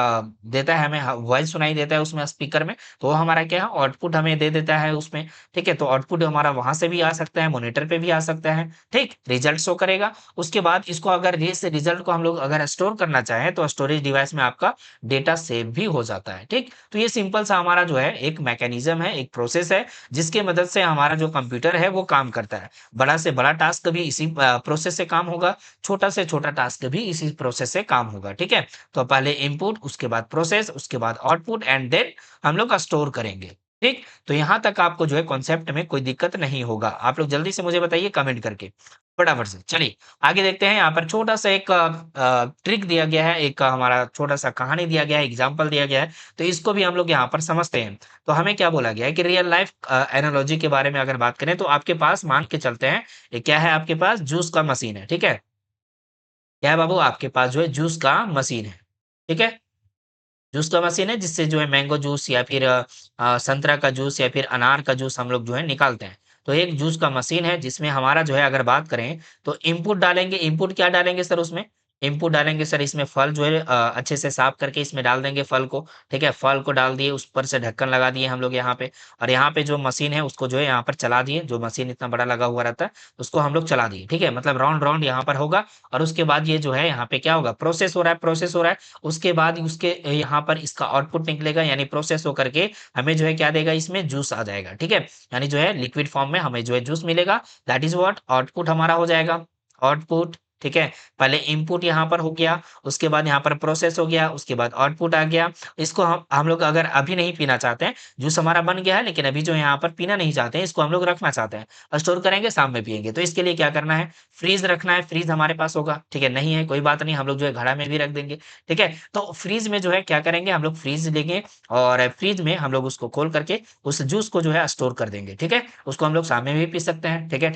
देता है हमें, वॉइस सुनाई देता है उसमें स्पीकर में, तो वो हमारा क्या है? आउटपुट हमें दे देता है उसमें, ठीक है? तो आउटपुट हमारा वहां से भी आ सकता है, मॉनिटर पे भी आ सकता है, ठीक? रिजल्ट शो करेगा। उसके बाद इसको अगर इस रिजल्ट को हम लोग अगर स्टोर करना चाहें तो स्टोरेज डिवाइस में आपका डेटा सेव भी हो जाता है, ठीक? तो ये सिंपल सा हमारा जो है एक मैकेनिज्म है, एक प्रोसेस है, जिसके मदद से हमारा जो कंप्यूटर है वो काम करता है। बड़ा से बड़ा टास्क भी इसी प्रोसेस से काम होगा, छोटा से छोटा टास्क भी इसी प्रोसेस से काम होगा, ठीक है? तो पहले इनपुट, उसके बाद प्रोसेस, उसके बाद आउटपुट एंड देन हम लोग स्टोर करेंगे, ठीक? तो यहाँ तक आपको जो है कॉन्सेप्ट में कोई दिक्कत नहीं होगा। आप लोग जल्दी से मुझे बताइए कमेंट करके, फटाफट से। चलिए आगे देखते हैं, यहाँ पर छोटा-सा एक ट्रिक दिया गया है, एक हमारा छोटा-सा कहानी दिया गया है, एग्ज़ाम्पल दिया गया है, तो इसको भी हम लोग यहाँ पर समझते हैं। तो हमें क्या बोला गया है कि रियल लाइफ एनालॉजी के बारे में अगर बात करें तो आपके पास मान के चलते हैं, ये क्या है आपके पास? जूस का मशीन है, ठीक है? क्या है बाबू? आपके पास जो है जूस का मशीन है, ठीक है? जूस का मशीन है जिससे जो है मैंगो जूस या फिर संतरा का जूस या फिर अनार का जूस हम लोग जो है निकालते हैं। तो एक जूस का मशीन है जिसमें हमारा जो है अगर बात करें तो इनपुट डालेंगे, इनपुट क्या डालेंगे सर उसमें? इनपुट डालेंगे सर इसमें फल जो है अच्छे से साफ करके इसमें डाल देंगे फल को, ठीक है? फल को डाल दिए, उस पर से ढक्कन लगा दिए हम लोग यहाँ पे, और यहाँ पे जो मशीन है उसको जो है यहाँ पर चला दिए, जो मशीन इतना बड़ा लगा हुआ रहता है, उसको हम लोग चला दिए, ठीक है? मतलब राउंड-राउंड यहाँ पर होगा, और उसके बाद ये जो है यहाँ पे क्या होगा? प्रोसेस हो रहा है, उसके बाद उसके यहाँ पर इसका आउटपुट निकलेगा, यानी प्रोसेस होकर के हमें जो है क्या देगा? इसमें जूस आ जाएगा, ठीक है? यानी जो है लिक्विड फॉर्म में हमें जो है जूस मिलेगा, दैट इज़ व्हाट? आउटपुट हमारा हो जाएगा। आउटपुट, ठीक है? पहले इनपुट यहाँ पर हो गया, उसके बाद यहाँ पर प्रोसेस हो गया, उसके बाद आउटपुट आ गया। इसको हम लोग अगर अभी नहीं पीना चाहते हैं, जूस हमारा बन गया है लेकिन अभी जो यहाँ पर पीना नहीं चाहते हैं, इसको हम लोग रखना चाहते हैं, स्टोर करेंगे, शाम में पिएँगे। तो इसके लिए क्या करना है? फ्रीज़ रखना है, फ्रीज़ हमारे पास होगा, ठीक है? नहीं है, कोई बात नहीं, हम लोग जो है घड़ा में भी रख देंगे, ठीक है? तो फ्रीज़ में जो है क्या करेंगे? हम लोग फ्रीज़ लेंगे और फ्रिज में हम लोग उसको खोल करके उस जूस को जो है स्टोर कर देंगे, ठीक है? उसको हम लोग शाम में भी पी सकते हैं, ठीक है?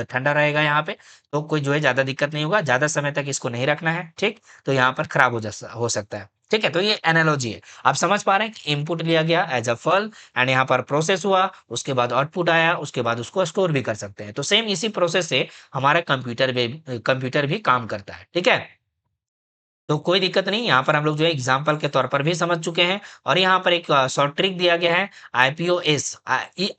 ठंडा रहेगा यहाँ पे, तो कोई जो है ज़्यादा दिक्कत नहीं होगा, ज़्यादा समय तक इसको नहीं रखना है, ठीक? तो यहाँ पर खराब हो सकता है, ठीक है? तो ये एनालॉजी है। आप समझ पा रहे हैं कि इनपुट लिया गया एज़ अ फल एंड यहाँ पर प्रोसेस हुआ, उसके बाद आउटपुट आया, उसके बाद उसको स्टोर भी कर सकते हैं। तो सेम इसी प्रोसेस से हमारा कंप्यूटर भी काम करता है, ठीक है? तो कोई दिक्कत नहीं, यहाँ पर हम लोग जो है एग्ज़ाम्पल के तौर पर भी समझ चुके हैं, और यहाँ पर एक शॉर्ट ट्रिक दिया गया है, IPOS,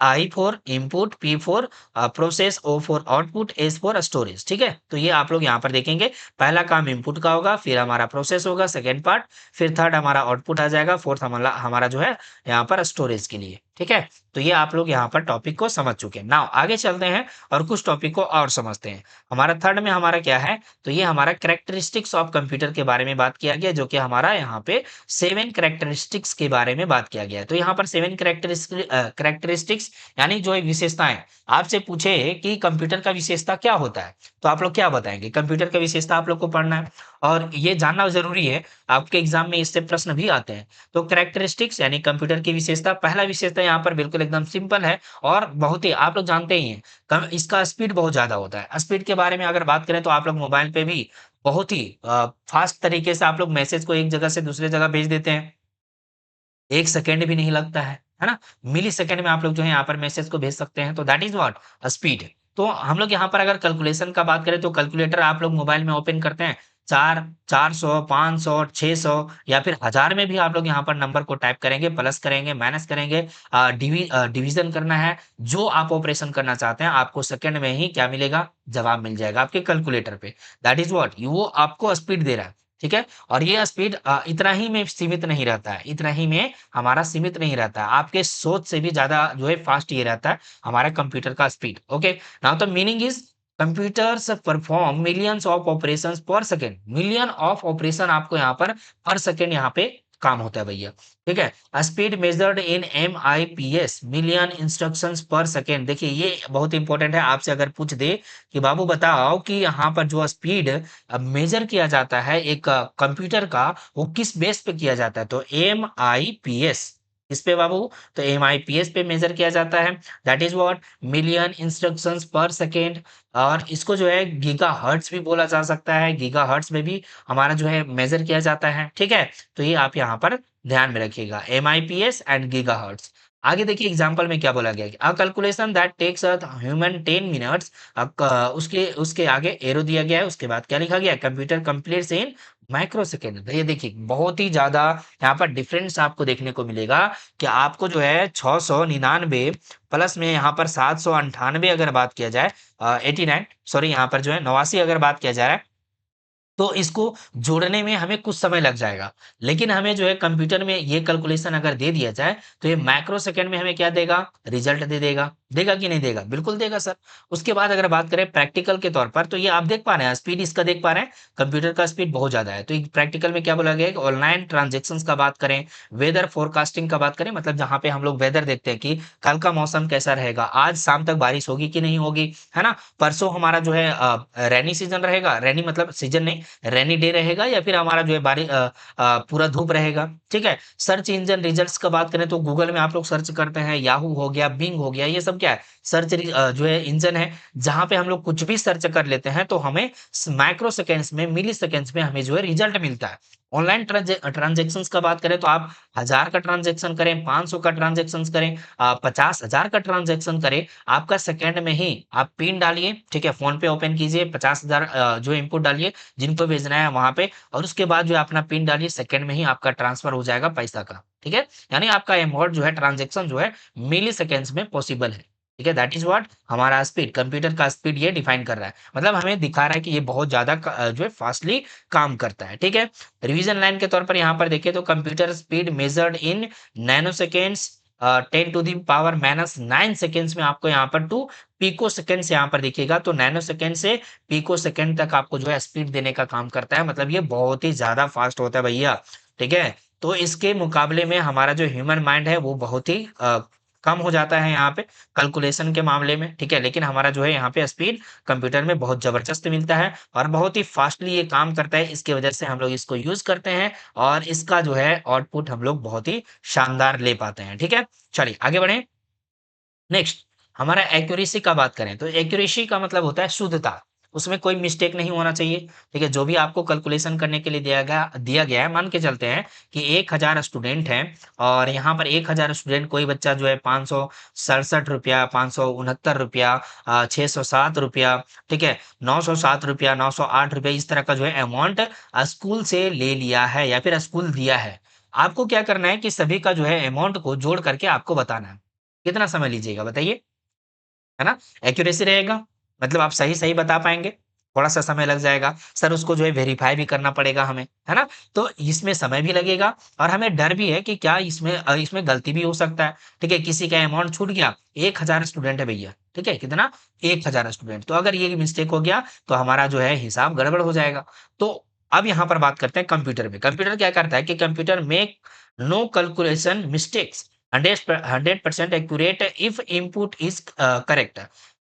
I for input, P for process, O for output, S for storage, ठीक है? तो ये आप लोग यहाँ पर देखेंगे, पहला काम इनपुट का होगा, फिर हमारा प्रोसेस होगा, सेकंड पार्ट, फिर थर्ड हमारा आउटपुट आ जाएगा, फोर्थ हमारा हमारा जो है यहाँ पर स्टोरेज के लिए, ठीक है? तो ये आप लोग यहाँ पर टॉपिक को समझ चुके हैं। नाउ आगे चलते हैं और कुछ टॉपिक को और समझते हैं। हमारा थर्ड में हमारा क्या है? तो ये हमारा कैरेक्टरिस्टिक्स ऑफ कंप्यूटर के बारे में बात किया गया, जो कि हमारा यहाँ पे 7 कैरेक्टरिस्टिक्स के बारे में बात किया गया है। तो यहाँ पर 7 कैरेक्टरिस्टिक्स यानी जो है विशेषताएँ, आपसे पूछे कि कंप्यूटर का विशेषता क्या होता है? तो आप लोग क्या बताएँगे? कंप्यूटर का विशेषता आप लोग को पढ़ना है और ये जानना ज़रूरी है, आपके एग्ज़ाम में इससे प्रश्न भी आते हैं। तो कैरेक्टरिस्टिक्स यानी कंप्यूटर की विशेषता, पहला विशेषता यहाँ पर बिल्कुल एकदम सिंपल है और बहुत ही आप लोग जानते ही हैं, कम इसका स्पीड बहुत ज़्यादा होता है। स्पीड के बारे में अगर बात करें तो आप लोग मोबाइल पे भी बहुत ही फ़ास्ट तरीके से आप लोग मैसेज को एक जगह से दूसरे जगह भेज देते हैं। 1 सेकंड भी नहीं लगता है ना? मिलीसेकंड में आप लोग जो है यहाँ पर मैसेज को भेज सकते हैं, तो दैट इज़ व्हाट? स्पीड। तो हम लोग यहाँ पर अगर कैलकुलेशन का बात करें तो कैलकुलेटर आप लोग मोबाइल में ओपन करते हैं, 400, 500, 600 या फिर 1000 में भी आप लोग यहाँ पर नंबर को टाइप करेंगे, प्लस करेंगे, माइनस करेंगे, डिवीज़न करना है, जो आप ऑपरेशन करना चाहते हैं, आपको सेकंड में ही क्या मिलेगा? जवाब मिल जाएगा आपके कैलकुलेटर पे। That is what? वो आपको स्पीड दे रहा है, ठीक है? और ये स्पीड इतना ही में सीमित नहीं रहता है, इतना ही में हमारा सीमित नहीं रहता है। आपके सोच से भी ज़्यादा जो है फ़ास्ट ये रहता है हमारा कंप्यूटर का speed, okay? Now the meaning is computers perform millions of operations पर सेकंड। मिलियन ऑफ ऑपरेशन आपको यहाँ पर सेकंड यहाँ पे काम होता है भैया, ठीक है। Speed measured in MIPS, million instructions पर सेकेंड। देखिए ये बहुत इंपॉर्टेंट है, आपसे अगर पूछ दे कि बाबू बताओ कि यहाँ पर जो स्पीड मेजर किया जाता है एक कंप्यूटर का, वो किस बेस पे किया जाता है, तो MIPS। इस पे बाबू, तो MIPS पे मेजर किया जाता है, that is what, million instructions पर सेकेंड। और इसको जो है गीगा हर्ट्स भी बोला जा सकता है, गीगा हर्ट्स में भी हमारा जो है मेजर किया जाता है, ठीक है। तो ये आप यहाँ पर ध्यान में रखिएगा, MIPS एंड गीगाहर्ट्ज। आगे देखिए एग्जांपल में क्या बोला गया है, a calculation that takes a human 10 minutes. उसके उसके आगे एरो दिया गया है, उसके बाद क्या लिखा गया है, कंप्यूटर कंप्लीट्स इन माइक्रो सेकेंड। तो ये देखिए बहुत ही ज्यादा यहाँ पर डिफरेंस आपको देखने को मिलेगा कि आपको जो है 699 प्लस में यहाँ पर 798 अगर बात किया जाए, 89 सॉरी, यहाँ पर जो है 89 अगर बात किया जा रहा है, तो इसको जोड़ने में हमें कुछ समय लग जाएगा। लेकिन हमें जो है कंप्यूटर में ये कैलकुलेशन अगर दे दिया जाए, तो ये माइक्रो सेकंड में हमें क्या देगा, रिजल्ट दे देगा। देगा कि नहीं देगा, बिल्कुल देगा सर। उसके बाद अगर बात करें प्रैक्टिकल के तौर पर, तो ये आप देख पा रहे हैं स्पीड इसका देख पा रहे हैं, कंप्यूटर का स्पीड बहुत ज्यादा है। तो प्रैक्टिकल में क्या बोला गया है, ऑनलाइन ट्रांजेक्शन का बात करें, वेदर फोरकास्टिंग का बात करें, मतलब जहां पे हम लोग वेदर देखते हैं कि कल का मौसम कैसा रहेगा, आज शाम तक बारिश होगी कि नहीं होगी, है ना। परसों हमारा जो है रेनी सीजन रहेगा, रेनी मतलब सीजन नहीं, रेनी डे रहेगा, या फिर हमारा जो है पूरा धूप रहेगा, ठीक है। सर्च इंजन रिजल्ट्स का बात करें, तो गूगल में आप लोग सर्च करते हैं, याहू हो गया, बिंग हो गया, ये सब क्या है, सर्च जो है इंजन है, जहां पे हम लोग कुछ भी सर्च कर लेते हैं तो हमें माइक्रो सेकेंड्स में, मिली सेकेंड्स में हमें जो है रिजल्ट मिलता है। ऑनलाइन ट्रांजेक्शन का बात करें, तो आप 1000 का ट्रांजेक्शन करें, 500 का ट्रांजेक्शन करें, 50,000 का ट्रांजेक्शन करें, आपका सेकंड में ही आप पिन डालिए, ठीक है, फोन पे ओपन कीजिए, 50,000 जो इनपुट डालिए जिनको भेजना है वहां पे, और उसके बाद जो है अपना पिन डालिए, सेकंड में ही आपका ट्रांसफर हो जाएगा पैसा का, ठीक है। यानी आपका अमाउंट जो है, ट्रांजेक्शन जो है मिली सेकेंड्स में पॉसिबल है, ठीक है। दैट इज व्हाट, हमारा स्पीड, कंप्यूटर का स्पीड ये डिफाइन कर रहा है, मतलब हमें दिखा रहा है कि ये बहुत ज्यादा जो है फास्टली काम करता है, ठीक है। रिवीजन लाइन के तौर पर यहाँ पर देखिए, तो computer speed measured in nano seconds, 10 to the power -9 seconds में आपको यहाँ पर टू पिको सेकेंड से यहाँ पर देखिएगा, तो नैनो सेकेंड से पिको सेकेंड तक आपको जो है स्पीड देने का काम करता है, मतलब ये बहुत ही ज्यादा फास्ट होता है भैया, ठीक है। तो इसके मुकाबले में हमारा जो ह्यूमन माइंड है वो बहुत ही कम हो जाता है यहाँ पे कैलकुलेशन के मामले में, ठीक है। लेकिन हमारा जो है यहाँ पे स्पीड कंप्यूटर में बहुत जबरदस्त मिलता है और बहुत ही फास्टली ये काम करता है, इसकी वजह से हम लोग इसको यूज करते हैं और इसका जो है आउटपुट हम लोग बहुत ही शानदार ले पाते हैं, ठीक है। चलिए आगे बढ़े। नेक्स्ट, हमारा एक्यूरेसी का बात करें, तो एक्यूरेसी का मतलब होता है शुद्धता, उसमें कोई मिस्टेक नहीं होना चाहिए, ठीक है। जो भी आपको कैलकुलेशन करने के लिए दिया गया है, मान के चलते हैं कि 1000 स्टूडेंट हैं, और यहाँ पर 1000 स्टूडेंट, कोई बच्चा जो है 567 रुपया, 569 रुपया, 607 रुपया, ठीक है, 907 रुपया, 908 रुपया, इस तरह का जो है अमाउंट स्कूल से ले लिया है या फिर स्कूल दिया है। आपको क्या करना है कि सभी का जो है अमाउंट को जोड़ करके आपको बताना है। कितना समय लीजिएगा बताइए? है ना? एक्यूरेसी रहेगा, मतलब आप सही-सही बता पाएँगे, थोड़ा-सा समय लग जाएगा। सर उसको जो है वेरीफ़ाई भी करना पड़ेगा हमें, है ना? तो इसमें समय भी लगेगा और हमें डर भी है कि क्या इसमें गलती भी हो सकता है, ठीक है? किसी का अमाउंट छूट गया, 1000 स्टूडेंट है भैया, ठीक है? कितना? 1000 स्टूडेंट, तो अगर ये मिस्टेक हो गया, तो हमारा जो है हिसाब गड़बड़ हो जाएगा। तो अब यहाँ पर बात करते हैं कंप्यूटर में। कंप्यूटर क्या करता है कि computer make no calculation mistakes 100% accurate if input is correct.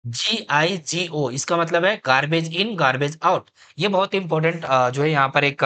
GIGO इसका मतलब है गार्बेज इन गार्बेज आउट। ये बहुत इंपॉर्टेंट जो है यहाँ पर एक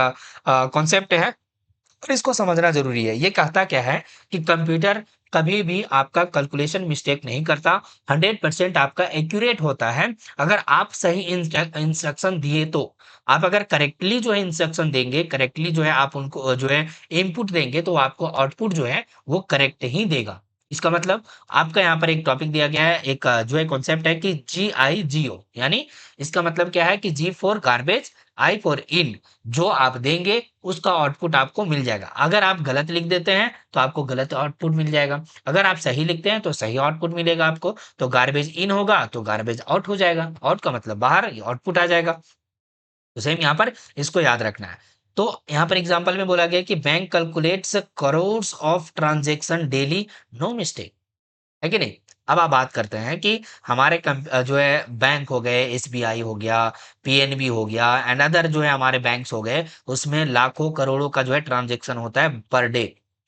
कॉन्सेप्ट है और इसको समझना ज़रूरी है। ये कहता क्या है कि कंप्यूटर कभी भी आपका कैलकुलेशन मिस्टेक नहीं करता, 100% आपका एक्यूरेट होता है, अगर आप सही इंस्ट्रक्शन दिए तो। आप अगर करेक्टली जो है इंस्ट्रक्शन देंगे, करेक्टली जो है आप उनको जो है इनपुट देंगे, तो आपको आउटपुट जो है वो करेक्ट ही देगा। इसका मतलब आपका यहाँ पर एक टॉपिक दिया गया है, एक जो है कॉन्सेप्ट है कि GIGO, यानी इसका मतलब क्या है कि G for garbage, I for in. जो आप देंगे उसका आउटपुट आपको मिल जाएगा। अगर आप गलत लिख देते हैं तो आपको गलत आउटपुट मिल जाएगा। अगर आप सही लिखते हैं तो सही आउटपुट मिलेगा आपको। तो गार्बेज इन होगा तो गार्बेज आउट हो जाएगा। आउट का मतलब बाहर, आउटपुट आ जाएगा। तो सेम यहाँ पर इसको याद रखना है। तो यहाँ पर एग्जांपल में बोला गया कि bank calculates crores of transaction daily, no mistake. है कि नहीं? अब आप बात करते हैं कि हमारे जो है बैंक हो गए, एसबीआई हो गया, पीएनबी हो गया एंड अदर जो है हमारे बैंक्स हो गए, उसमें लाखों करोड़ों का जो है ट्रांजैक्शन होता है पर डे,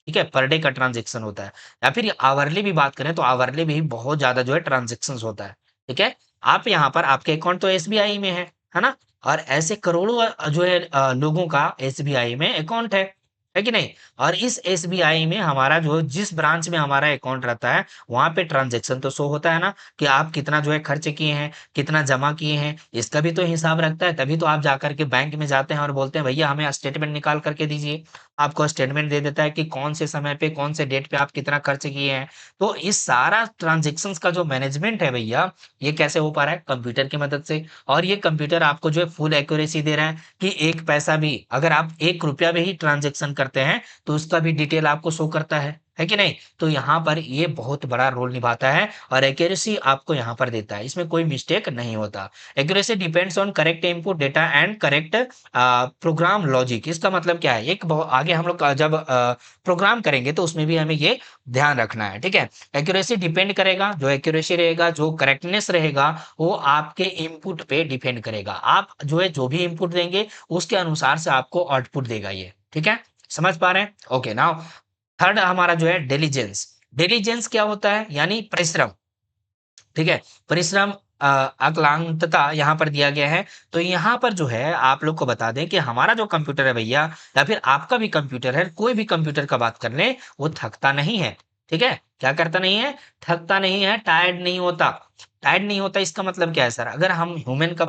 ठीक है? पर डे का ट्रांजैक्शन होता है। या फिर आवरली भी बात करें तो आवरली भी बहुत ज़्यादा जो है ट्रांजैक्शंस होता है, ठीक है? आप यहाँ पर आपके अकाउंट तो एसबीआई में है ना? और ऐसे करोड़ों जो है लोगों का एसबीआई में अकाउंट है कि नहीं? और इस एसबीआई में हमारा जो जिस ब्रांच में हमारा अकाउंट रहता है, वहाँ पे ट्रांज़ैक्शन तो शो होता है ना कि आप कितना जो है खर्च किए हैं, कितना जमा किए हैं, इसका भी तो हिसाब रखता है। तभी तो आप जाकर के बैंक में जाते हैं और बोलते हैं भैया हमें स्टेटमेंट निकाल कर के दीजिए। आपको स्टेटमेंट दे देता है कि कौन से समय पे, कौन से डेट पे आप कितना खर्च किए हैं। तो इस सारा ट्रांज़ैक्शंस का जो मैनेजमेंट है भैया, ये कैसे हो पा रहा है? कंप्यूटर की मदद से। और ये कंप्यूटर आपको जो है फुल एक्यूरेसी दे रहा है कि 1 पैसा भी अगर आप ₹1 भी ट्रांज़ैक्शन करते हैं, तो उसका भी डिटेल आपको शो करता है कि नहीं? तो यहाँ पर ये बहुत बड़ा रोल निभाता है और एक्यूरेसी आपको यहाँ पर देता है, इसमें कोई मिस्टेक नहीं होता। Accuracy depends on correct input data and correct program logic. इसका मतलब क्या है? एक आगे हम लोग जब प्रोग्राम करेंगे तो उसमें भी हमें ये ध्यान रखना है, ठीक है? एक्यूरेसी डिपेंड करेगा, जो एक्यूरेसी रहेगा, जो करेक्टनेस रहेगा, वो आपके इनपुट पे डिपेंड करेगा। आप जो है जो भी इनपुट देंगे, उसके अनुसार से आपको आउटपुट देगा ये, ठीक है? समझ पा रहे हैं? ओके नाउ थर्ड हमारा जो है डिलिजेंस। डिलिजेंस क्या होता है? यानी परिश्रम, ठीक है? परिश्रम अक्लांतता यहाँ पर दिया गया है। तो यहाँ पर जो है आप लोग को बता दें कि हमारा जो कंप्यूटर है भैया या फिर आपका भी कंप्यूटर है, कोई भी कंप्यूटर का बात कर लें, वो थकता नहीं है, ठीक है? क्या करता नहीं है? थकता नहीं है, टायर्ड नहीं होता। टायर्ड नहीं होता इसका मतलब क्या है सर? अगर हम ह्यूमन का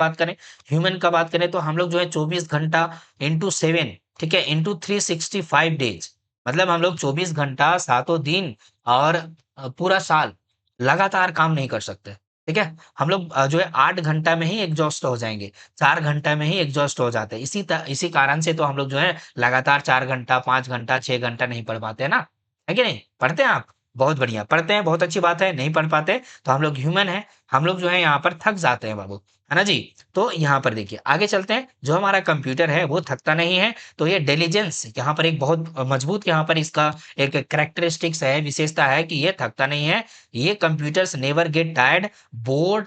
बात करें तो हम लोग जो है 24 घंटा इंटू 7, ठीक है? इंटू 365 डेज़ मतलब हम लोग 24 घंटा, सातों दिन और पूरा साल लगातार काम नहीं कर सकते, ठीक है? हम लोग जो है 8 घंटा में ही एग्ज़ॉस्ट हो जाएँगे, 4 घंटा में ही एग्ज़ॉस्ट हो जाते हैं। इसी कारण से तो हम लोग जो है लगातार 4 घंटा, 5 घंटा, 6 घंटा नहीं पढ़ पाते हैं ना, है कि नहीं? पढ़ते हैं आप? बहुत बढ़िया, पढ़ते हैं, बहुत अच्छी बात है, नहीं पढ़ पाते तो हम लोग ह्यूमन हैं, हम लोग जो है यहाँ पर थक जाते हैं बाबू, है ना जी? तो यहाँ पर देखिए, आगे चलते हैं, जो हमारा कंप्यूटर है वो थकता नहीं है, तो ये डिलिजेंस यहाँ पर एक बहुत मजबूत यहाँ पर इसका एक कैरेक्टरिस्टिक्स है, विशेषता है कि ये थकता नहीं है। ये computers never get tired, board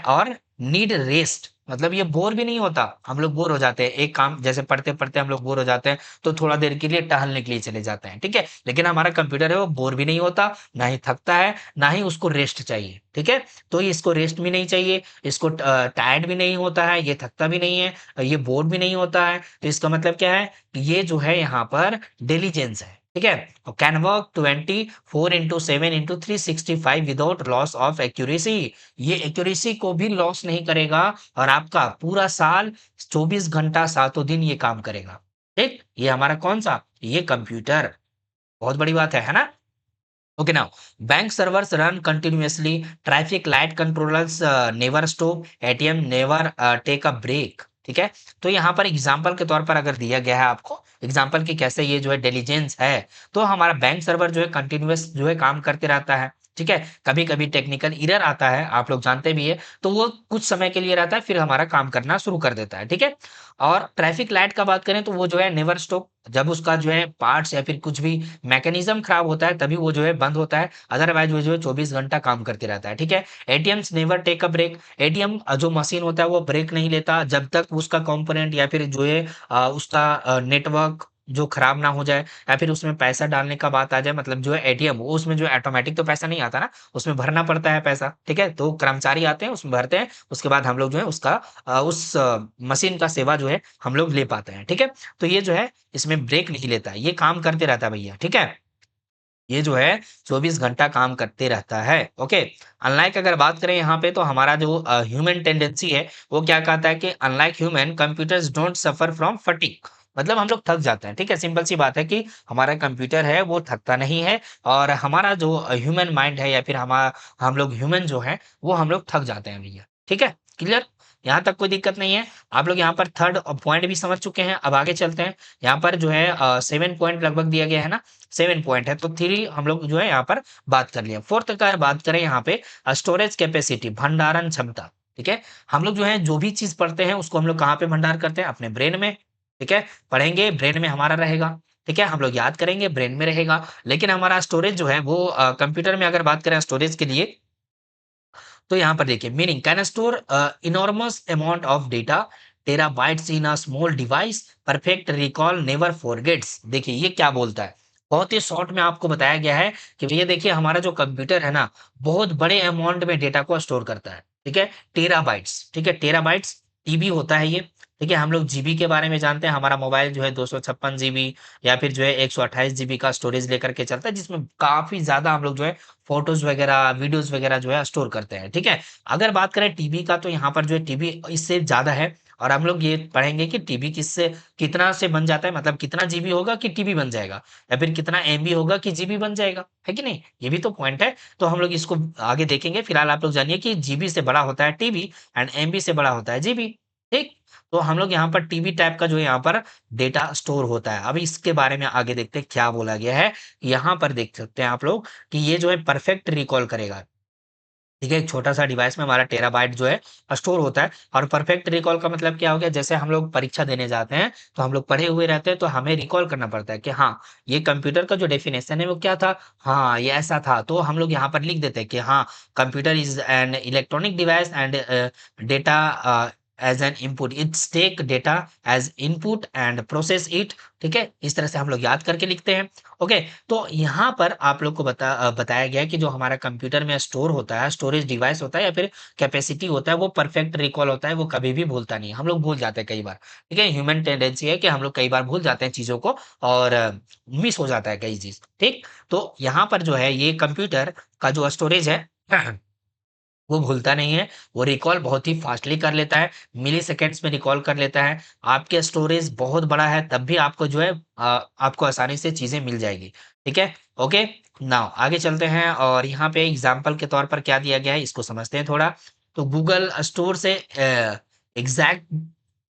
और नीड रेस्ट मतलब ये बोर भी नहीं होता। हम लोग बोर हो जाते हैं, एक काम जैसे पढ़ते-पढ़ते हम लोग बोर हो जाते हैं, तो थोड़ा देर के लिए टहलने के लिए चले जाते हैं, ठीक है? लेकिन हमारा कंप्यूटर है वो बोर भी नहीं होता, ना ही थकता है, ना ही उसको रेस्ट चाहिए, ठीक है? तो इसको रेस्ट भी नहीं चाहिए, इसको टायर्ड भी नहीं होता है, ये थकता भी नहीं है, ये बोर भी नहीं होता है। तो इसका मतलब क्या है? कि ये जो है यहाँ पर डिलिजेंस है, ठीक है? Can work 24 into 7 into 365 without loss of accuracy. ये एक्यूरेसी को भी लॉस नहीं करेगा और आपका पूरा साल 24 घंटा सातों दिन ये काम करेगा, ठीक? ये हमारा कौन सा? ये कंप्यूटर। बहुत बड़ी बात है ना? Okay, now bank servers run continuously. Traffic light controllers never stop. ATM never take a break. ठीक है? तो यहाँ पर एग्जाम्पल के तौर पर अगर दिया गया है आपको एग्जाम्पल कि कैसे ये जो है डिलीजेंस है तो हमारा बैंक सर्वर जो है कंटिन्यूअस जो है काम करते रहता है ठीक है कभी कभी टेक्निकल एरर आता है आप लोग जानते भी है तो वो कुछ समय के लिए रहता है फिर हमारा काम करना शुरू कर देता है ठीक है और ट्रैफिक लाइट का बात करें तो वो जो है नेवर स्टॉप जब उसका जो है पार्ट्स या फिर कुछ भी मैकेनिज्म खराब होता है तभी वो जो है बंद होता है अदरवाइज वो जो है 24 घंटा काम करते रहता है ठीक है ATMs never take a break ATM जो मशीन होता है वो ब्रेक नहीं लेता जब तक उसका कंपोनेंट या फिर जो है उसका नेटवर्क जो खराब ना हो जाए या फिर उसमें पैसा डालने का बात आ जाए मतलब जो है एटीएम वो उसमें जो है ऑटोमेटिक तो पैसा नहीं आता ना उसमें भरना पड़ता है पैसा ठीक है तो कर्मचारी आते हैं उसमें भरते हैं उसके बाद हम लोग जो है उसका उस मशीन का सेवा जो है हम लोग ले पाते हैं ठीक है तो ये जो है इसमें ब्रेक नहीं लेता है ये काम करते रहता है भैया ठीक है ये जो है 24 घंटा काम करते रहता है ओके अनलाइक अगर बात करें यहाँ पे तो हमारा जो ह्यूमन टेंडेंसी है वो क्या कहता है कि unlike human computers don't suffer from fatigue मतलब हम लोग थक जाते हैं ठीक है सिंपल सी बात है कि हमारा कंप्यूटर है वो थकता नहीं है और हमारा जो ह्यूमन माइंड है या फिर हम लोग ह्यूमन जो है वो हम लोग थक जाते हैं भैया ठीक है क्लियर यहाँ तक कोई दिक्कत नहीं है आप लोग यहाँ पर थर्ड पॉइंट भी समझ चुके हैं अब आगे चलते हैं यहाँ पर जो है 7 पॉइंट लगभग दिया गया है ना 7 पॉइंट है तो 3 हम लोग जो है यहाँ पर बात कर लिया फोर्थ का बात करें यहाँ पे स्टोरेज कैपेसिटी भंडारण क्षमता ठीक है हम लोग जो है जो भी चीज पढ़ते हैं उसको हम लोग कहाँ पे भंडार करते हैं अपने ब्रेन में ठीक है पढ़ेंगे ब्रेन में हमारा रहेगा ठीक है? हम लोग याद करेंगे, ब्रेन में रहेगा, लेकिन हमारा स्टोरेज जो है वो कंप्यूटर में अगर बात करें स्टोरेज के लिए, तो यहाँ पर देखिए meaning can store enormous amount of data, terabytes in a small device, perfect recall never forgets. देखिए ये क्या बोलता है, बहुत ही शॉर्ट में आपको बताया गया है कि भैया देखिए हमारा जो कंप्यूटर है ना, बहुत बड़े अमाउंट में डेटा को स्टोर करता है, ठीक है? टेराबाइट्स, ठीक है? टेराबाइट्स टीबी होता है ये, ठीक है? हम लोग जीबी के बारे में जानते हैं, हमारा मोबाइल जो है 256 जीबी या फिर जो है 128 जीबी का स्टोरेज लेकर के चलता है, जिसमें काफी ज्यादा हम लोग जो है फ़ोटोज़ वगैरह, वीडियोज़ वगैरह जो है स्टोर करते हैं, ठीक है? अगर बात करें टीबी का तो यहाँ पर जो है टीबी इससे ज़्यादा है और हम लोग ये पढ़ेंगे कि टीबी किससे कितना से बन जाता है, मतलब कितना जीबी होगा कि टीबी बन जाएगा या फिर कितना एमबी होगा कि जीबी बन जाएगा, है कि नहीं? ये भी तो पॉइंट है, तो हम लोग इसको आगे देखेंगे। फिलहाल आप लोग जानिए कि जीबी से बड़ा होता है टीबी एंड एमबी से बड़ा होता है जीबी, ठीक? तो हम लोग यहाँ पर टीबी टाइप का जो है यहाँ पर डेटा स्टोर होता है। अब इसके बारे में आगे देखते हैं क्या बोला गया है। यहाँ पर देख सकते हैं आप लोग कि ये जो है परफेक्ट रिकॉल करेगा। ठीक है, एक छोटा-सा डिवाइस में हमारा टेराबाइट जो है स्टोर होता है और परफेक्ट रिकॉल का मतलब क्या हो गया, जैसे हम लोग परीक्षा देने जाते हैं, तो हम लोग पढ़े हुए रहते हैं, तो हमें रिकॉल करना पड़ता है कि हाँ, ये कंप्यूटर का जो डेफिनेशन है वो क्या था? हाँ, ये ऐसा था। तो हम लोग यहाँ पर लिख देते हैं कि हाँ, computer is an electronic device and data as an input. It's take data as input and process it. ठीक है? इस तरह से हम लोग याद करके लिखते हैं। ओके, तो यहाँ पर आप लोग को बताया गया है कि जो हमारा कंप्यूटर में स्टोर होता है, स्टोरेज डिवाइस होता है या फिर कैपेसिटी होता है, वो परफेक्ट रिकॉल होता है, वो कभी भी भूलता नहीं है। हम लोग भूल जाते हैं कई बार, ठीक है? ह्यूमन टेंडेंसी है कि हम लोग कई बार भूल जाते हैं चीज़ों को और मिस हो जाता है कई चीज़, ठीक? तो यहाँ पर जो है ये कंप्यूटर का जो स्टोरेज है वो भूलता नहीं है, वो रिकॉल बहुत ही फ़ास्टली कर लेता है, मिलीसेकंड्स में रिकॉल कर लेता है। आपके स्टोरेज बहुत बड़ा है तब भी आपको जो है आपको आसानी से चीज़ें मिल जाएगी, ठीक है? ओके, नाउ आगे चलते हैं और यहाँ पे एग्ज़ाम्पल के तौर पर क्या दिया गया है इसको समझते हैं थोड़ा। तो गूगल स्टोर से exact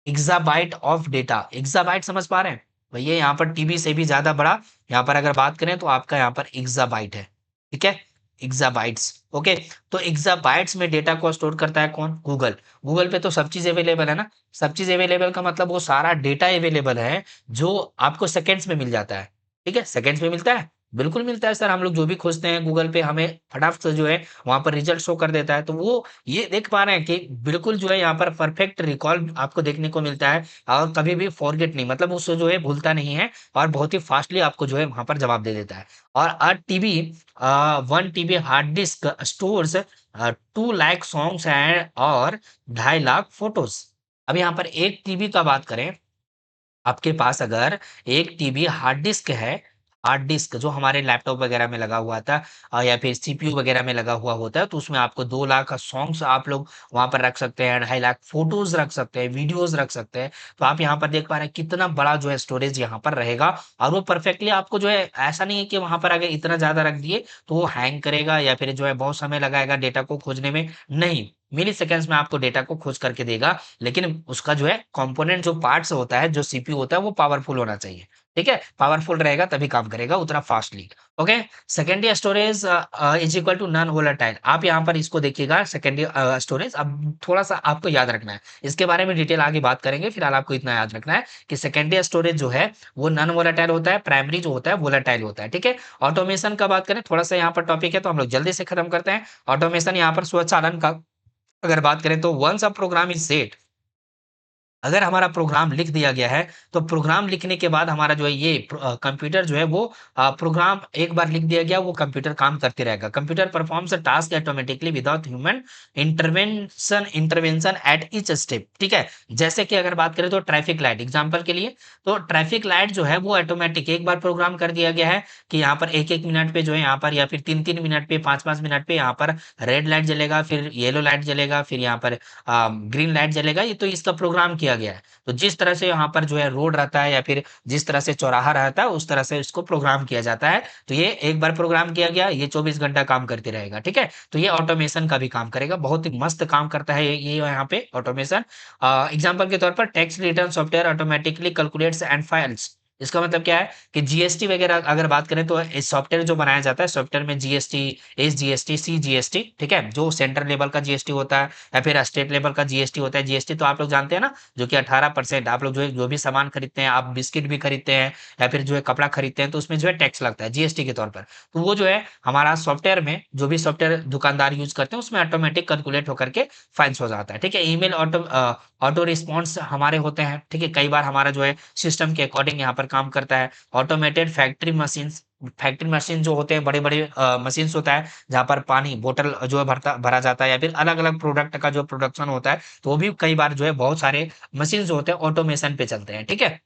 exabyte of data, exabyte समझ पा रहे हैं? भैया यहाँ पर टीबी से भी ज़्यादा बड़ा, यहाँ पर अगर बात करें तो आपका यहाँ पर एक्साबाइट है, ठीक है? Exabytes, okay? तो एक्साबाइट्स में डेटा को स्टोर करता है कौन? गूगल। गूगल पे तो सब चीज़ अवेलेबल है ना? सब चीज़ अवेलेबल का मतलब वो सारा डेटा अवेलेबल है, जो आपको सेकंड्स में मिल जाता है, ठीक है? सेकंड्स में मिलता है? बिल्कुल मिलता है सर, हम लोग जो भी खोजते हैं गूगल पे हमें फटाक से जो है वहाँ पर रिज़ल्ट शो कर देता है। तो वो ये देख पा रहे हैं कि बिल्कुल जो है यहाँ पर परफेक्ट रिकॉल आपको देखने को मिलता है और कभी भी फॉरगेट नहीं, मतलब उसको जो है भूलता नहीं है और बहुत ही फास्टली आपको जो है वहाँ पर जवाब दे देता है। और TB 1 TB hard disk stores 2 lakh songs and और 2.5 लाख फोटोज़। अब यहाँ पर 1 टीबी का बात करें, आपके पास अगर 1 टीबी हार्ड डिस्क है, हार्ड डिस्क जो हमारे लैपटॉप वगैरह में लगा हुआ था या फिर सीपीयू वगैरह में लगा हुआ होता है, तो उसमें आपको 2 लाख सॉन्ग्स आप लोग वहाँ पर रख सकते हैं, 2.5 लाख फ़ोटोज़ रख सकते हैं, वीडियोज़ रख सकते हैं। तो आप यहाँ पर देख पा रहे हैं कितना बड़ा जो है स्टोरेज यहाँ पर रहेगा और वो परफेक्टली आपको जो है ऐसा नहीं है कि वहाँ पर अगर इतना ज़्यादा रख दिए, तो वो हैंग करेगा या फिर जो है बहुत समय लगाएगा डेटा को खोजने में, नहीं। मिलीसेकंड्स में आपको डेटा को खोज करके देगा, लेकिन उसका जो है कंपोनेंट जो पार्ट्स होता है, जो सीपीयू होता है वो पावरफुल होना चाहिए, ठीक है? पावरफुल रहेगा तभी काम करेगा उतना fastly, okay? Secondary storage is equal to non volatile. आप यहाँ पर इसको देखिएगा सेकेंडरी स्टोरेज अब थोड़ा-सा आपको याद रखना है। इसके बारे में डिटेल आगे बात करेंगे, फिलहाल आपको इतना याद रखना है कि सेकेंडरी स्टोरेज जो है वो नॉन वोलेटाइल होता है, प्राइमरी जो होता है वोलेटाइल होता है, ठीक है? ऑटोमेशन का बात करें, थोड़ा-सा यहाँ पर टॉपिक है तो हम लोग जल्दी से खत्म करते हैं। ऑटोमेशन यहाँ पर स्वचालन का अगर बात करें तो once a program is set, अगर हमारा प्रोग्राम लिख दिया गया है, तो प्रोग्राम लिखने के बाद हमारा जो है ये कंप्यूटर जो है वो प्रोग्राम एक बार लिख दिया गया, वो कंप्यूटर काम करते रहेगा। Computer performs a task automatically without human intervention at each step, ठीक है? जैसे कि अगर बात करें तो ट्रैफिक लाइट एग्ज़ाम्पल के लिए, तो ट्रैफिक लाइट जो है वो ऑटोमैटिक एक बार प्रोग्राम कर दिया गया है कि यहाँ पर 1-1 मिनट पे जो है यहाँ पर या फिर 3-3 मिनट पे, 5-5 मिनट पे यहाँ पर रेड लाइट जलेगा, फिर येलो लाइट जलेगा, फिर यहाँ पर ग्रीन लाइट जलेगा, ये तो इसका प्रोग्राम किया गया है। तो जिस तरह से यहाँ पर जो है रोड रहता है या फिर जिस तरह से चौराहा रहता है, उस तरह से इसको प्रोग्राम किया जाता है। तो ये एक बार प्रोग्राम किया गया, ये 24 घंटा काम करते रहेगा, ठीक है? तो ये ऑटोमेशन का भी काम करेगा, बहुत ही मस्त काम करता है ये यहाँ पे ऑटोमेशन। एग्ज़ाम्पल के तौर पर text return software automatically calculates and files, इसका मतलब क्या है कि जीएसटी वगैरह अगर बात करें तो इस सॉफ्टवेयर जो बनाया जाता है, सॉफ्टवेयर में जीएसटी, एसजीएसटी, सीजीएसटी, ठीक है? जो सेंट्रल लेवल का जीएसटी होता है या फिर स्टेट लेवल का जीएसटी होता है। जीएसटी तो आप लोग जानते हैं ना, जो कि 18% आप लोग जो भी सामान खरीदते हैं, आप बिस्किट भी खरीदते हैं या फिर जो है कपड़ा खरीदते हैं, तो उसमें जो है टैक्स लगता है जीएसटी के तौर पर। तो वो जो है हमारा सॉफ्टवेयर में जो भी सॉफ्टवेयर दुकानदार यूज़ करते हैं, उसमें ऑटोमेटिक कैलकुलेट होकर के फाइन्स हो जाता है, ठीक है? ईमेल ऑटो रिस्पॉन्स हमारे होते हैं, ठीक है? कई बार हमारा जो है सिस्टम के अकॉर्डिंग यहाँ पर काम करता है। ऑटोमेटेड फैक्ट्री मशीन जो होते हैं बड़े-बड़े मशीन्स होता है, जहाँ पर पानी बोतल जो है भरा जाता है या फिर अलग-अलग प्रोडक्ट का जो प्रोडक्शन होता है, तो वो भी कई बार जो है बहुत सारे मशीन्स जो होते हैं ऑटोमेशन पे चलते हैं, ठीक है?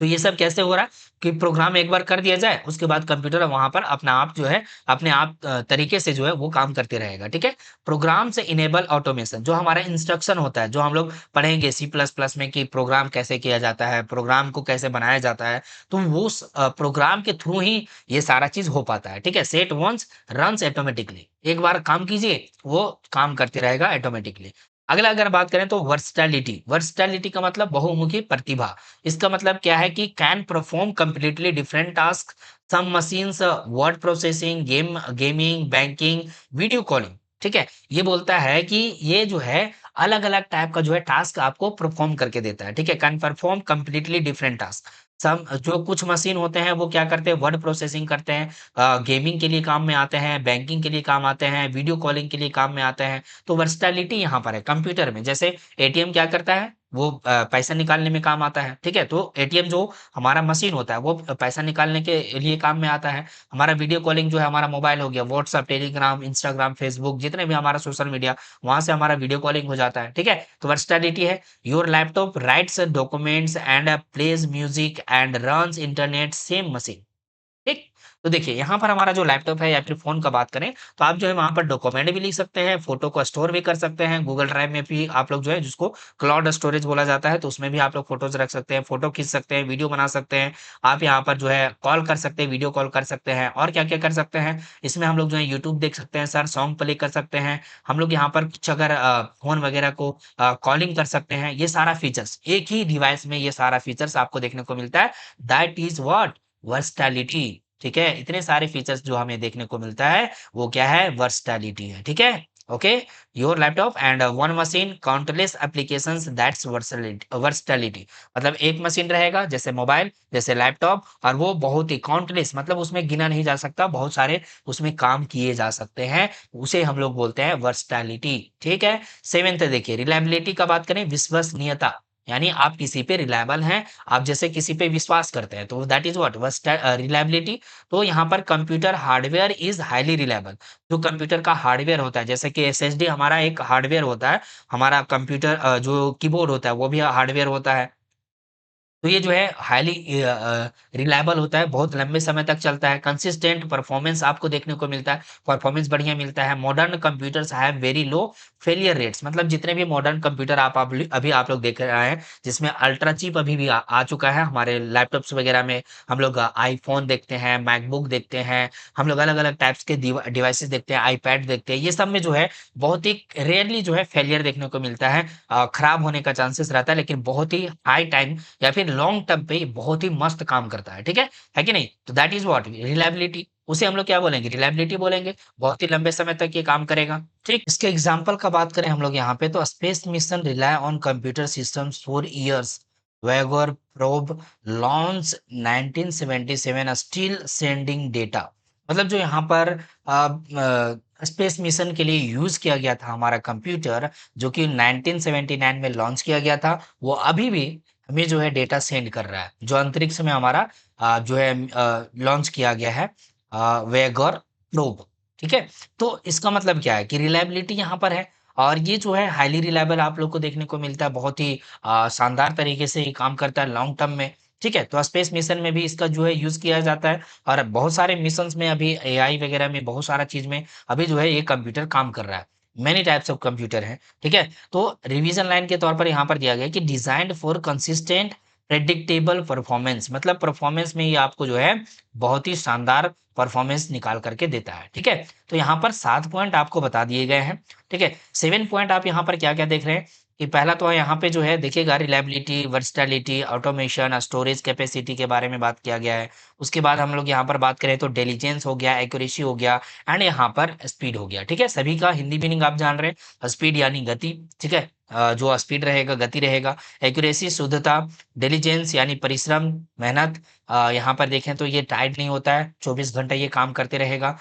तो ये सब कैसे हो रहा है कि प्रोग्राम एक बार कर दिया जाए, उसके बाद कंप्यूटर वहाँ पर अपना आप जो है, अपने आप तरीके से जो है वो काम करते रहेगा, ठीक है? प्रोग्राम से इनेबल ऑटोमेशन जो हमारा इंस्ट्रक्शन होता है, जो हम लोग पढ़ेंगे सी प्लस प्लस में कि प्रोग्राम कैसे किया जाता है, प्रोग्राम को कैसे बनाया जाता है, तो वो प्रोग्राम के थ्रू ही ये सारा चीज़ हो पाता है, ठीक है? सेट वन्स रन्स ऑटोमेटिकली एक बार काम कीजिए, वो काम करते रहेगा ऑटोमेटिकली। अगला अगर बात करें तो वर्सटैलिटी, वर्सटैलिटी का मतलब बहुमुखी प्रतिभा। इसका मतलब क्या है कि can perform completely different task, some machines word processing, gaming, banking, video calling, ठीक है? ये बोलता है कि ये जो है अलग-अलग टाइप का जो है टास्क आपको परफॉर्म करके देता है, ठीक है? Can perform completely different task. Some जो कुछ मशीन होते हैं वो क्या करते हैं, वर्ड प्रोसेसिंग करते हैं, गेमिंग के लिए काम में आते हैं, बैंकिंग के लिए काम आते हैं, वीडियो कॉलिंग के लिए काम में आते हैं। तो वर्सटैलिटी यहाँ पर है कंप्यूटर में। जैसे एटीएम क्या करता है, वो पैसा निकालने में काम आता है, ठीक है? तो एटीएम जो हमारा मशीन होता है, वो पैसा निकालने के लिए काम में आता है। हमारा वीडियो कॉलिंग जो है हमारा मोबाइल हो गया, व्हाट्सएप, टेलीग्राम, इंस्टाग्राम, फेसबुक जितने भी हमारा सोशल मीडिया, वहाँ से हमारा वीडियो कॉलिंग हो जाता है, ठीक है? तो वर्सटैलिटी है, your laptop rights documents and plays music and runs internet same machine. ठीक? तो देखिए यहाँ पर हमारा जो लैपटॉप है या फिर फ़ोन का बात करें, तो आप जो है वहाँ पर डॉक्यूमेंट भी लिख सकते हैं, फ़ोटो को स्टोर भी कर सकते हैं, गूगल ड्राइव में भी आप लोग जो है जिसको क्लाउड स्टोरेज बोला जाता है, तो उसमें भी आप लोग फ़ोटोज़ रख सकते हैं, फ़ोटो खींच सकते हैं, वीडियो बना सकते हैं। आप यहाँ पर जो है कॉल कर सकते हैं, वीडियो कॉल कर सकते हैं और क्या-क्या कर सकते हैं, इसमें हम लोग जो है यूट्यूब देख सकते हैं सर, सॉन्ग प्ले कर सकते हैं। हम लोग यहाँ पर कुछ अगर फ़ोन वगैरह को कॉलिंग कर सकते हैं, ये सारा फीचर्स एक ही डिवाइस में ये सारा फीचर्स आपको देखने को मिलता है। That is what? वर्सटैलिटी। ठीक है? इतने सारे फीचर्स जो हमें देखने को मिलता है, वो क्या है? वर्सटैलिटी है, ठीक है? Okay? Your laptop and one machine countless applications that's versatility मतलब एक मशीन रहेगा, जैसे मोबाइल, जैसे लैपटॉप और वो बहुत ही काउंटलेस मतलब उसमें गिना नहीं जा सकता, बहुत सारे उसमें काम किए जा सकते हैं, उसे हम लोग बोलते हैं वर्सटैलिटी, ठीक है? 7th देखिए रिलायबिलिटी का बात करें, विश्वसनीयता, यानी आप किसी पे रिलायबल हैं, आप जैसे किसी पे विश्वास करते हैं, तो दैट इज़ व्हाट? रिलायबिलिटी। तो यहाँ पर computer hardware is highly reliable. जो कंप्यूटर का हार्डवेयर होता है, जैसे कि एसएसडी हमारा एक हार्डवेयर होता है, हमारा कंप्यूटर जो कीबोर्ड होता है, वो भी हार्डवेयर होता है। तो ये जो है हाईली रिलायबल होता है, बहुत लंबे समय तक चलता है, कंसिस्टेंट परफॉर्मेंस आपको देखने को मिलता है, परफॉर्मेंस बढ़िया मिलता है। Modern computers have very low failure rates मतलब जितने भी मॉडर्न कंप्यूटर अभी आप लोग देख रहे हैं, जिसमें अल्ट्रा चिप अभी भी आ चुका है हमारे लैपटॉप्स वगैरह में। हम लोग आईफ़ोन देखते हैं, मैकबुक देखते हैं, हम लोग अलग-अलग टाइप्स के डिवाइसेज़ देखते हैं, आईपैड देखते हैं, ये सब में जो है बहुत ही रेयरली जो है फेलियर देखने को मिलता है। खराब होने का चांसेस रहता है, लेकिन बहुत ही हाई टाइम या फिर लॉन्ग टर्म पे ये बहुत ही मस्त काम करता है, ठीक है? है कि नहीं? तो दैट इज़ व्हाट? रिलायबिलिटी उसे हम लोग क्या बोलेंगे? रिलायबिलिटी बोलेंगे। बहुत ही लंबे समय तक ये काम करेगा, ठीक? इसके एग्ज़ाम्पल का बात करें हम लोग यहाँ पे तो space mission rely on computer systems for years. Voyager probe launch 1977 still sending data. मतलब जो यहाँ पर स्पेस मिशन के लिए यूज़ किया गया था हमारा कंप्यूटर, जो कि 1979 में लॉन्च किया गया था, वो अभी भी हमें जो है डेटा सेंड कर रहा है, जो अंतरिक्ष में हमारा जो है लॉन्च किया गया है वेगोर प्रोब, ठीक है? तो इसका मतलब क्या है कि रिलायबिलिटी यहाँ पर है और ये जो है हाइली रिलायबल आप लोग को देखने को मिलता है, बहुत ही शानदार तरीके से ये काम करता है लॉन्ग टर्म में, ठीक है? तो स्पेस मिशन में भी इसका जो है यूज़ किया जाता है और बहुत सारे मिशंस में अभी एआई वगैरह में बहुत सारा चीज़ में अभी जो है ये कंप्यूटर काम कर रहा है। मैनी टाइप्स ऑफ कंप्यूटर हैं, ठीक है? तो रिवीजन लाइन के तौर पर यहाँ पर दिया गया है कि designed for consistent predictable performance मतलब परफॉर्मेंस में ये आपको जो है बहुत ही शानदार परफॉर्मेंस निकाल करके देता है, ठीक है? तो यहाँ पर 7 पॉइंट आपको बता दिए गए हैं, ठीक है? 7 पॉइंट आप यहाँ पर क्या-क्या देख रहे हैं कि पहला तो यहाँ पे जो है देखिएगा reliability, versatility, automation, storage capacity के बारे में बात किया गया है। उसके बाद हम लोग यहाँ पर बात करें तो डिलिजेंस हो गया, एक्यूरेसी हो गया एंड यहाँ पर स्पीड हो गया। ठीक है, सभी का हिंदी मीनिंग आप जान रहे हैं, स्पीड यानी गति। ठीक है, जो स्पीड रहेगा गति रहेगा, एक्यूरेसी शुद्धता, डिलिजेंस यानी परिश्रम, मेहनत। यहाँ पर देखें तो ये टाइट नहीं होता है, 24 घंटे ये काम करते रहेगा।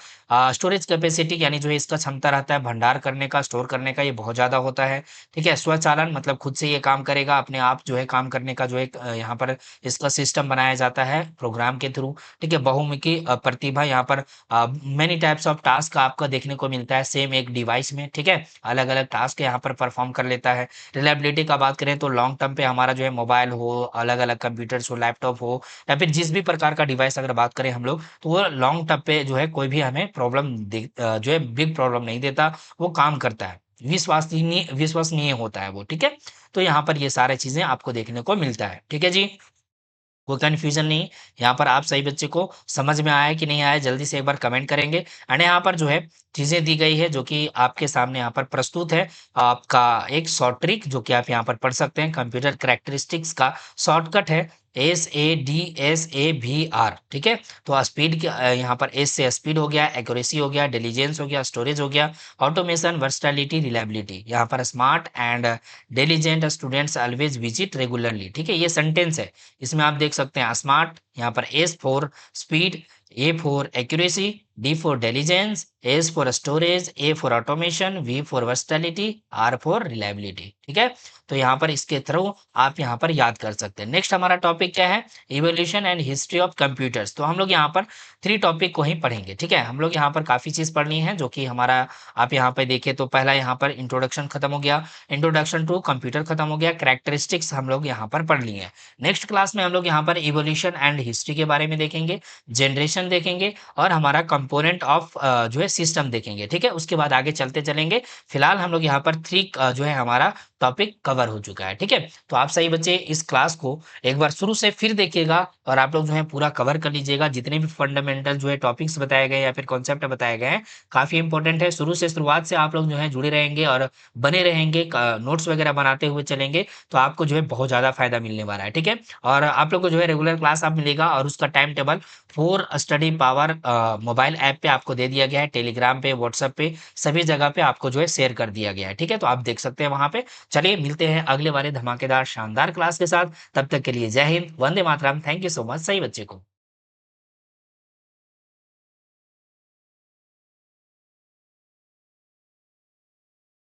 स्टोरेज कैपेसिटी यानी जो है इसका क्षमता रहता है भंडार करने का, स्टोर करने का, ये बहुत ज़्यादा होता है। ठीक है, स्वचालन मतलब खुद से ये काम करेगा, अपने आप जो है काम करने का जो एक यहाँ पर इसका सिस्टम बनाया जाता है प्रोग्राम के थ्रू। ठीक है, बहुमुखी प्रतिभा, यहाँ पर मेनी टाइप्स ऑफ टास्क आपका देखने को मिलता है सेम एक डिवाइस में। ठीक है, अलग अलग टास्क यहाँ पर परफॉर्म कर लेता है। रिलायबिलिटी का बात करें तो लॉन्ग टर्म पे हमारा जो है मोबाइल हो, अलग अलग कंप्यूटर्स हो, लैपटॉप हो, या फिर जिस भी प्रकार का डिवाइस अगर बात करें हम लोग, तो वो लॉन्ग टर्म पे जो है कोई भी हमें प्रॉब्लम जो है बिग प्रॉब्लम नहीं देता, वो काम करता है, विश्वसनीय विश्वसनीय होता है वो। ठीक है, तो यहाँ पर ये सारी चीजें आपको देखने को मिलता है। ठीक है जी, कोई कन्फ्यूजन नहीं। यहाँ पर आप सही बच्चे को समझ में आया कि नहीं आया, जल्दी से एक बार कमेंट करेंगे। एंड यहाँ पर जो है चीजें दी गई है जो कि आपके सामने यहाँ पर प्रस्तुत है, आपका एक शॉर्ट ट्रिक जो कि आप यहाँ पर पढ़ सकते हैं। कंप्यूटर कैरेक्टरिस्टिक्स का शॉर्टकट है SADSAVR। ठीक है, तो स्पीड के यहाँ पर एस से स्पीड हो गया, एक्यूरेसी हो गया, डिलीजेंस हो गया, स्टोरेज हो गया, ऑटोमेशन, वर्सटैलिटी, रिलायबिलिटी। यहाँ पर smart and diligent students always visit regularly. ठीक है, ये सेंटेंस है, इसमें आप देख सकते हैं स्मार्ट, यहाँ पर S for speed, A for accuracy, D for diligence, S for storage, A for automation, V for versatility, R for reliability. ठीक है, तो यहाँ पर इसके थ्रू आप यहाँ पर याद कर सकते हैं। नेक्स्ट हमारा टॉपिक क्या है, evolution and history of computers. तो हम लोग यहाँ पर 3 टॉपिक को ही पढ़ेंगे। ठीक है, हम लोग यहाँ पर काफी चीज पढ़नी है जो कि हमारा, आप यहाँ पे देखें तो पहला यहाँ पर इंट्रोडक्शन खत्म हो गया, इंट्रोडक्शन टू कंप्यूटर खत्म हो गया, कैरेक्टरिस्टिक्स हम लोग यहाँ पर पढ़ लिए हैं। नेक्स्ट क्लास में हम लोग यहाँ पर इवोल्यूशन एंड हिस्ट्री के बारे में देखेंगे, जनरेशन देखेंगे और हमारा कंपोनेंट ऑफ जो है सिस्टम देखेंगे। ठीक है, उसके बाद आगे चलते चलेंगे। फिलहाल हम लोग यहाँ पर 3 जो है हमारा टॉपिक कवर हो चुका है। ठीक है, तो आप सही बच्चे इस क्लास को एक बार शुरू से फिर देखिएगा और आप लोग जो है पूरा कवर कर लीजिएगा। जितने भी फंडामेंटल जो है टॉपिक्स बताए गए या फिर कॉन्सेप्ट बताए गए हैं, काफी इंपॉर्टेंट है। शुरू से शुरुआत से आप लोग जो है जुड़े रहेंगे और बने रहेंगे, नोट्स वगैरह बनाते हुए चलेंगे, तो आपको जो है बहुत ज्यादा फायदा मिलने वाला है। ठीक है, और आप लोग को जो है रेगुलर क्लास आप मिलेगा और उसका time table for study power mobile app पे आपको दे दिया गया है, टेलीग्राम पे, व्हाट्सएप पे, सभी जगह पे आपको जो है शेयर कर दिया गया है। ठीक है, तो आप देख सकते हैं वहां पे। चलिए मिलते हैं अगले वाले धमाकेदार शानदार क्लास के साथ, तब तक के लिए जय Hind, Vande Mataram, thank you so much सही बच्चे को।